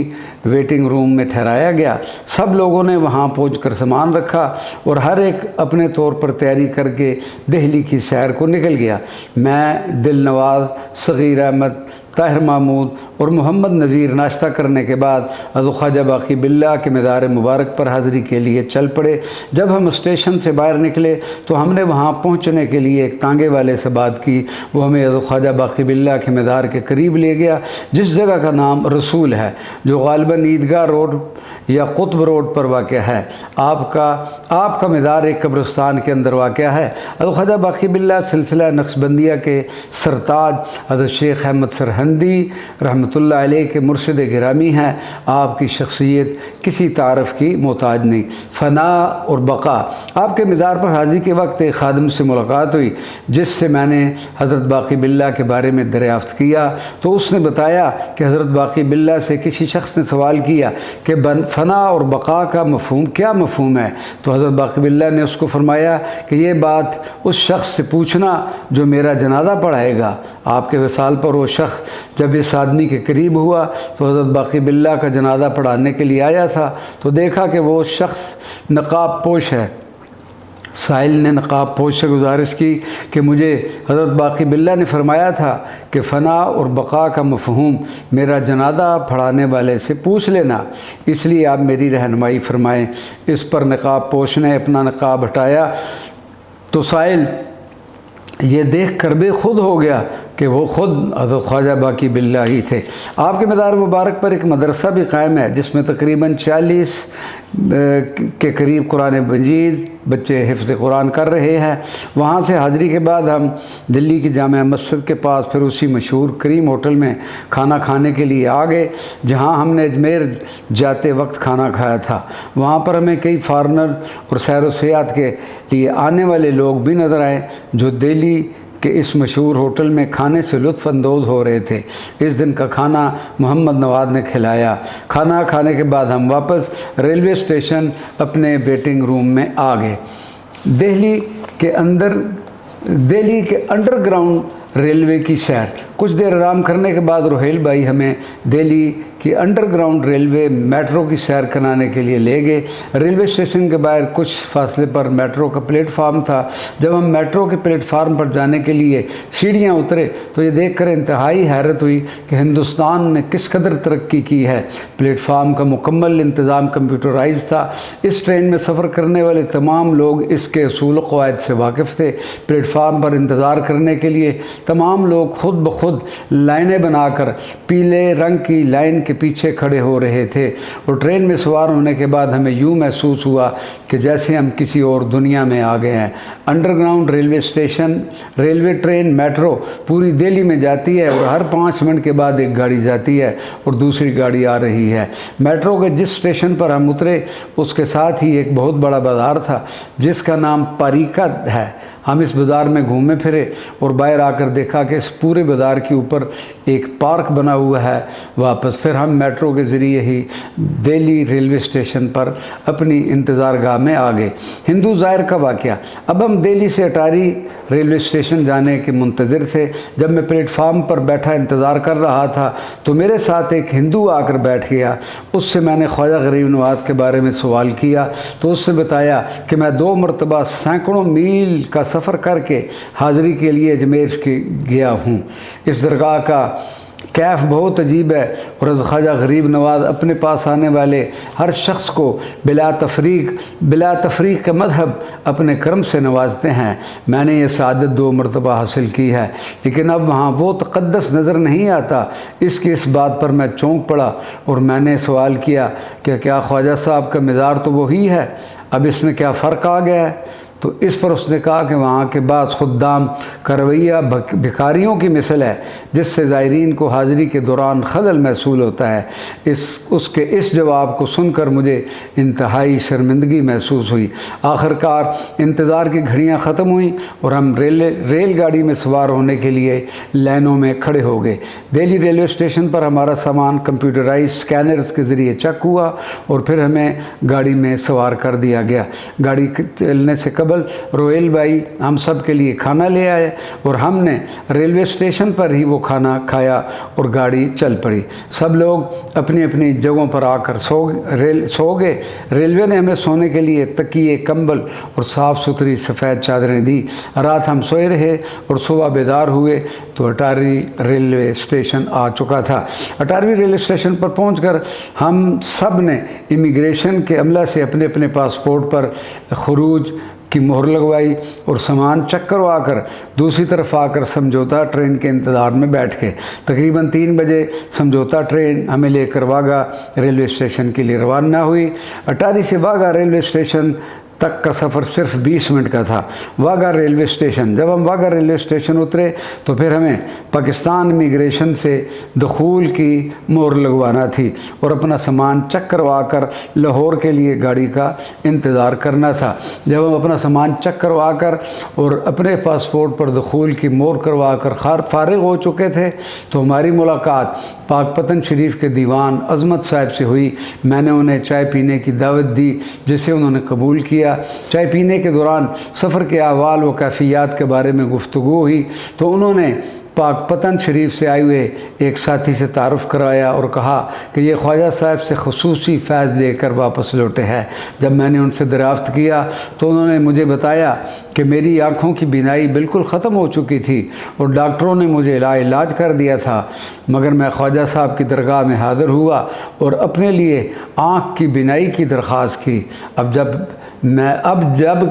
ویٹنگ روم میں ٹھہرایا گیا۔ سب لوگوں نے وہاں پہنچ کر سامان رکھا اور ہر ایک اپنے طور پر تیاری کر کے دہلی کی سیر کو نکل گیا۔ میں، دل نواز، صغیر احمد، طاہر محمود اور محمد نذیر ناشتہ کرنے کے بعد حضرت خواجہ باقی باللہ کے مزار مبارک پر حاضری کے لیے چل پڑے۔ جب ہم اسٹیشن سے باہر نکلے تو ہم نے وہاں پہنچنے کے لیے ایک تانگے والے سے بات کی۔ وہ ہمیں حضرت خواجہ باقی باللہ کے مزار کے قریب لے گیا، جس جگہ کا نام رسول ہے، جو غالباً عیدگاہ روڈ یا قطب روڈ پر واقع ہے۔ آپ کا مزار ایک قبرستان کے اندر واقع ہے۔ حضرت خواجہ باقی باللہ سلسلہ نقشبندیہ کے سرتاج حضرت شیخ احمد سرہندی رحمۃ اللہ علیہ کے مرشد گرامی ہیں۔ آپ کی شخصیت کسی تعارف کی محتاج نہیں۔ فنا اور بقا۔ آپ کے مزار پر حاضری کے وقت ایک خادم سے ملاقات ہوئی، جس سے میں نے حضرت باقی باللہ کے بارے میں دریافت کیا تو اس نے بتایا کہ حضرت باقی باللہ سے کسی شخص نے سوال کیا کہ فنا اور بقا کا مفہوم کیا مفہوم ہے، تو حضرت باقی باللہ نے اس کو فرمایا کہ یہ بات اس شخص سے پوچھنا جو میرا جنازہ پڑھائے گا۔ آپ کے وصال پر وہ شخص جب اس آدمی کے قریب ہوا تو حضرت باقی باللہ کا جنازہ پڑھانے کے لیے آیا تھا تو دیکھا کہ وہ شخص نقاب پوش ہے۔ سائل نے نقاب پوش سے گزارش کی کہ مجھے حضرت باقی باللہ نے فرمایا تھا کہ فنا اور بقا کا مفہوم میرا جنازہ پڑھانے والے سے پوچھ لینا، اس لیے آپ میری رہنمائی فرمائیں۔ اس پر نقاب پوش نے اپنا نقاب ہٹایا تو سائل یہ دیکھ کر بے خود ہو گیا کہ وہ خود حضرت خواجہ باقی باللہ ہی تھے۔ آپ کے مزار مبارک پر ایک مدرسہ بھی قائم ہے، جس میں تقریباً 40 کے قریب قرآن مجید بچے حفظ قرآن کر رہے ہیں۔ وہاں سے حاضری کے بعد ہم دلی کی جامع مسجد کے پاس پھر اسی مشہور کریم ہوٹل میں کھانا کھانے کے لیے آ گئے، جہاں ہم نے اجمیر جاتے وقت کھانا کھایا تھا۔ وہاں پر ہمیں کئی فارنر اور سیر و سیاحت کے لیے آنے والے لوگ بھی نظر آئے، جو دلی کہ اس مشہور ہوٹل میں کھانے سے لطف اندوز ہو رہے تھے۔ اس دن کا کھانا محمد نواز نے کھلایا۔ کھانا کھانے کے بعد ہم واپس ریلوے اسٹیشن اپنے ویٹنگ روم میں آ گئے۔ دہلی کے انڈر گراؤنڈ ریلوے کی سیر۔ کچھ دیر آرام کرنے کے بعد روہیل بھائی ہمیں دہلی کی انڈر گراؤنڈ ریلوے میٹرو کی سیر کرانے کے لیے لے گئے۔ ریلوے اسٹیشن کے باہر کچھ فاصلے پر میٹرو کا پلیٹ فارم تھا۔ جب ہم میٹرو کے پلیٹ فارم پر جانے کے لیے سیڑھیاں اترے تو یہ دیکھ کر انتہائی حیرت ہوئی کہ ہندوستان نے کس قدر ترقی کی ہے۔ پلیٹ فارم کا مکمل انتظام کمپیوٹرائز تھا۔ اس ٹرین میں سفر کرنے والے تمام لوگ اس کے اصول و قواعد سے واقف تھے۔ پلیٹ فارم پر انتظار کرنے کے لیے تمام لوگ خود بخود لائنیں بنا کر پیلے رنگ کی لائن کے پیچھے کھڑے ہو رہے تھے، اور ٹرین میں سوار ہونے کے بعد ہمیں یوں محسوس ہوا کہ جیسے ہم کسی اور دنیا میں آ گئے ہیں۔ Under ground railway station railway train metro پوری دہلی میں جاتی ہے اور ہر 5 منٹ کے بعد ایک گاڑی جاتی ہے اور دوسری گاڑی آ رہی ہے۔ میٹرو کے جس اسٹیشن پر ہم اترے اس کے ساتھ ہی ایک بہت بڑا بازار تھا، جس کا نام پاریکا ہے۔ ہم اس بازار میں گھومے پھرے اور باہر آ کر دیکھا کہ اس پورے بازار کے اوپر ایک پارک بنا ہوا ہے۔ واپس پھر ہم میٹرو کے ذریعے ہی دہلی ریلوے اسٹیشن پر اپنی انتظار گاہ میں آ گئے۔ ہندو ظاہر کا واقعہ۔ اب ہم دہلی سے اٹاری ریلوے اسٹیشن جانے کے منتظر تھے۔ جب میں پلیٹ فارم پر بیٹھا انتظار کر رہا تھا تو میرے ساتھ ایک ہندو آ کر بیٹھ گیا۔ اس سے میں نے خواجہ غریب نواز کے بارے میں سوال کیا تو اس سے بتایا کہ میں 2 مرتبہ سینکڑوں میل کا سفر کر کے حاضری کے لیے اجمیر گیا ہوں۔ اس درگاہ کا کیف بہت عجیب ہے اور خواجہ غریب نواز اپنے پاس آنے والے ہر شخص کو بلا تفریق کا مذہب اپنے کرم سے نوازتے ہیں۔ میں نے یہ سعادت 2 مرتبہ حاصل کی ہے، لیکن اب وہاں وہ تقدس نظر نہیں آتا۔ اس بات پر میں چونک پڑا اور میں نے سوال کیا کہ کیا خواجہ صاحب کا مزار تو وہی ہے، اب اس میں کیا فرق آ گیا ہے؟ تو اس پر اس نے کہا کہ وہاں کے بعض خدام کا رویہ بھکاریوں کی مثل ہے جس سے زائرین کو حاضری کے دوران خلل محسوس ہوتا ہے۔ اس کے اس جواب کو سن کر مجھے انتہائی شرمندگی محسوس ہوئی۔ آخر کار انتظار کی گھڑیاں ختم ہوئیں اور ہم ریل گاڑی میں سوار ہونے کے لیے لائنوں میں کھڑے ہو گئے۔ دہلی ریلوے اسٹیشن پر ہمارا سامان کمپیوٹرائز سکینرز کے ذریعے چیک ہوا اور پھر ہمیں گاڑی میں سوار کر دیا گیا۔ گاڑی چلنے سے قبل روہیل بھائی ہم سب کے لیے کھانا لے آئے اور ہم نے ریلوے اسٹیشن پر ہی وہ کھانا کھایا اور گاڑی چل پڑی۔ سب لوگ اپنی اپنی جگہوں پر آ کر سو گئے۔ ریلوے نے ہمیں سونے کے لیے تکیے، کمبل اور صاف ستھری سفید چادریں دی۔ رات ہم سوئے رہے اور صبح بیدار ہوئے تو اٹاری ریلوے اسٹیشن آ چکا تھا۔ اٹاری ریلوے اسٹیشن پر پہنچ کر ہم سب نے امیگریشن کے عملہ سے اپنے اپنے پاسپورٹ پر خروج کی مہر لگوائی اور سامان چیک کروا کر دوسری طرف آ کر سمجھوتا ٹرین کے انتظار میں بیٹھ گئے۔ تقریباً 3 بجے سمجھوتا ٹرین ہمیں لے کر واگا ریلوے اسٹیشن کے لیے روانہ ہوئی۔ اٹاری سے واگا ریلوے اسٹیشن تک کا سفر صرف 20 منٹ کا تھا۔ واگا ریلوے اسٹیشن، جب ہم واگا ریلوے اسٹیشن اترے تو پھر ہمیں پاکستان امیگریشن سے دخول کی مہر لگوانا تھی اور اپنا سامان چیک کروا کر لاہور کے لیے گاڑی کا انتظار کرنا تھا۔ جب ہم اپنا سامان چیک کروا کر اور اپنے پاسپورٹ پر دخول کی مہر کروا کر فارغ ہو چکے تھے تو ہماری ملاقات پاک پتن شریف کے دیوان عظمت صاحب سے ہوئی۔ میں نے انہیں چائے پینے کی دعوت دی جسے انہوں نے قبول کیا۔ چائے پینے کے دوران سفر کے احوال و کیفیات کے بارے میں گفتگو ہوئی تو انہوں نے پاک پتن شریف سے آئے ہوئے ایک ساتھی سے تعارف کرایا اور کہا کہ یہ خواجہ صاحب سے خصوصی فیض لے کر واپس لوٹے ہیں۔ جب میں نے ان سے دریافت کیا تو انہوں نے مجھے بتایا کہ میری آنکھوں کی بینائی بالکل ختم ہو چکی تھی اور ڈاکٹروں نے مجھے علاج کر دیا تھا، مگر میں خواجہ صاحب کی درگاہ میں حاضر ہوا اور اپنے لیے آنکھ کی بینائی کی درخواست کی۔ جب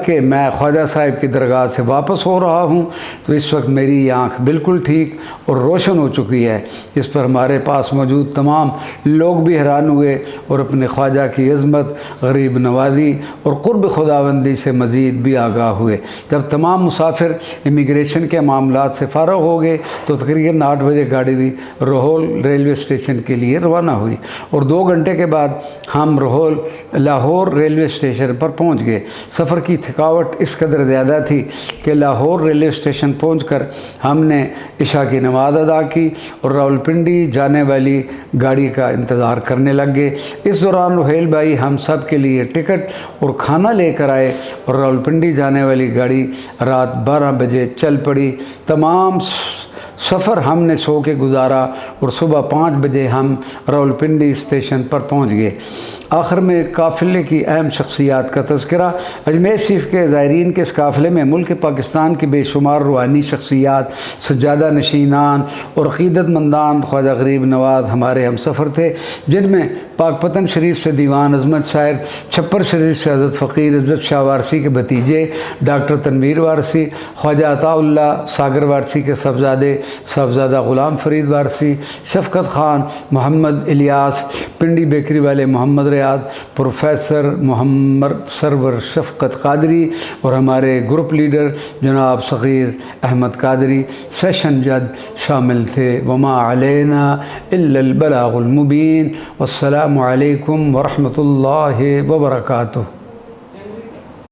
کہ میں خواجہ صاحب کی درگاہ سے واپس ہو رہا ہوں تو اس وقت میری آنکھ بالکل ٹھیک اور روشن ہو چکی ہے۔ اس پر ہمارے پاس موجود تمام لوگ بھی حیران ہوئے اور اپنے خواجہ کی عظمت، غریب نوازی اور قرب خداوندی سے مزید بھی آگاہ ہوئے۔ جب تمام مسافر امیگریشن کے معاملات سے فارغ ہو گئے تو تقریباً 8 بجے گاڑی بھی روہیل ریلوے اسٹیشن کے لیے روانہ ہوئی اور 2 گھنٹے کے بعد ہم لاہور ریلوے اسٹیشن پر پہنچ گئے۔ سفر کی تھکاوٹ اس قدر زیادہ تھی کہ لاہور ریلوے اسٹیشن پہنچ کر ہم نے عشاء کی نماز ادا کی اور راولپنڈی جانے والی گاڑی کا انتظار کرنے لگ گئے۔ اس دوران روہیل بھائی ہم سب کے لیے ٹکٹ اور کھانا لے کر آئے اور راولپنڈی جانے والی گاڑی رات 12 بجے چل پڑی۔ تمام سفر ہم نے سو کے گزارا اور صبح 5 بجے ہم راولپنڈی اسٹیشن پر پہنچ گئے۔ آخر میں قافلے کی اہم شخصیات کا تذکرہ۔ اجمیر شریف کے زائرین کے اس قافلے میں ملک پاکستان کی بے شمار روحانی شخصیات، سجادہ نشینان اور عقیدت مندان خواجہ غریب نواز ہمارے ہم سفر تھے، جن میں پاک پتن شریف سے دیوان عظمت صاحب، چھپر شریف سے حضرت فقیر عزت شاہ وارسی کے بھتیجے ڈاکٹر تنویر وارسی، خواجہ عطا اللہ ساگر وارسی کے صاحبزادہ غلام فرید وارسی، شفقت خان، محمد الیاس، پنڈی بیکری والے محمد ریاض، پروفیسر محمد سرور شفقت قادری اور ہمارے گروپ لیڈر جناب صغیر احمد قادری سیشن جج شامل تھے۔ وما علینا الا البلاغ المبین۔ والسلام علیکم ورحمۃ اللہ وبرکاتہ۔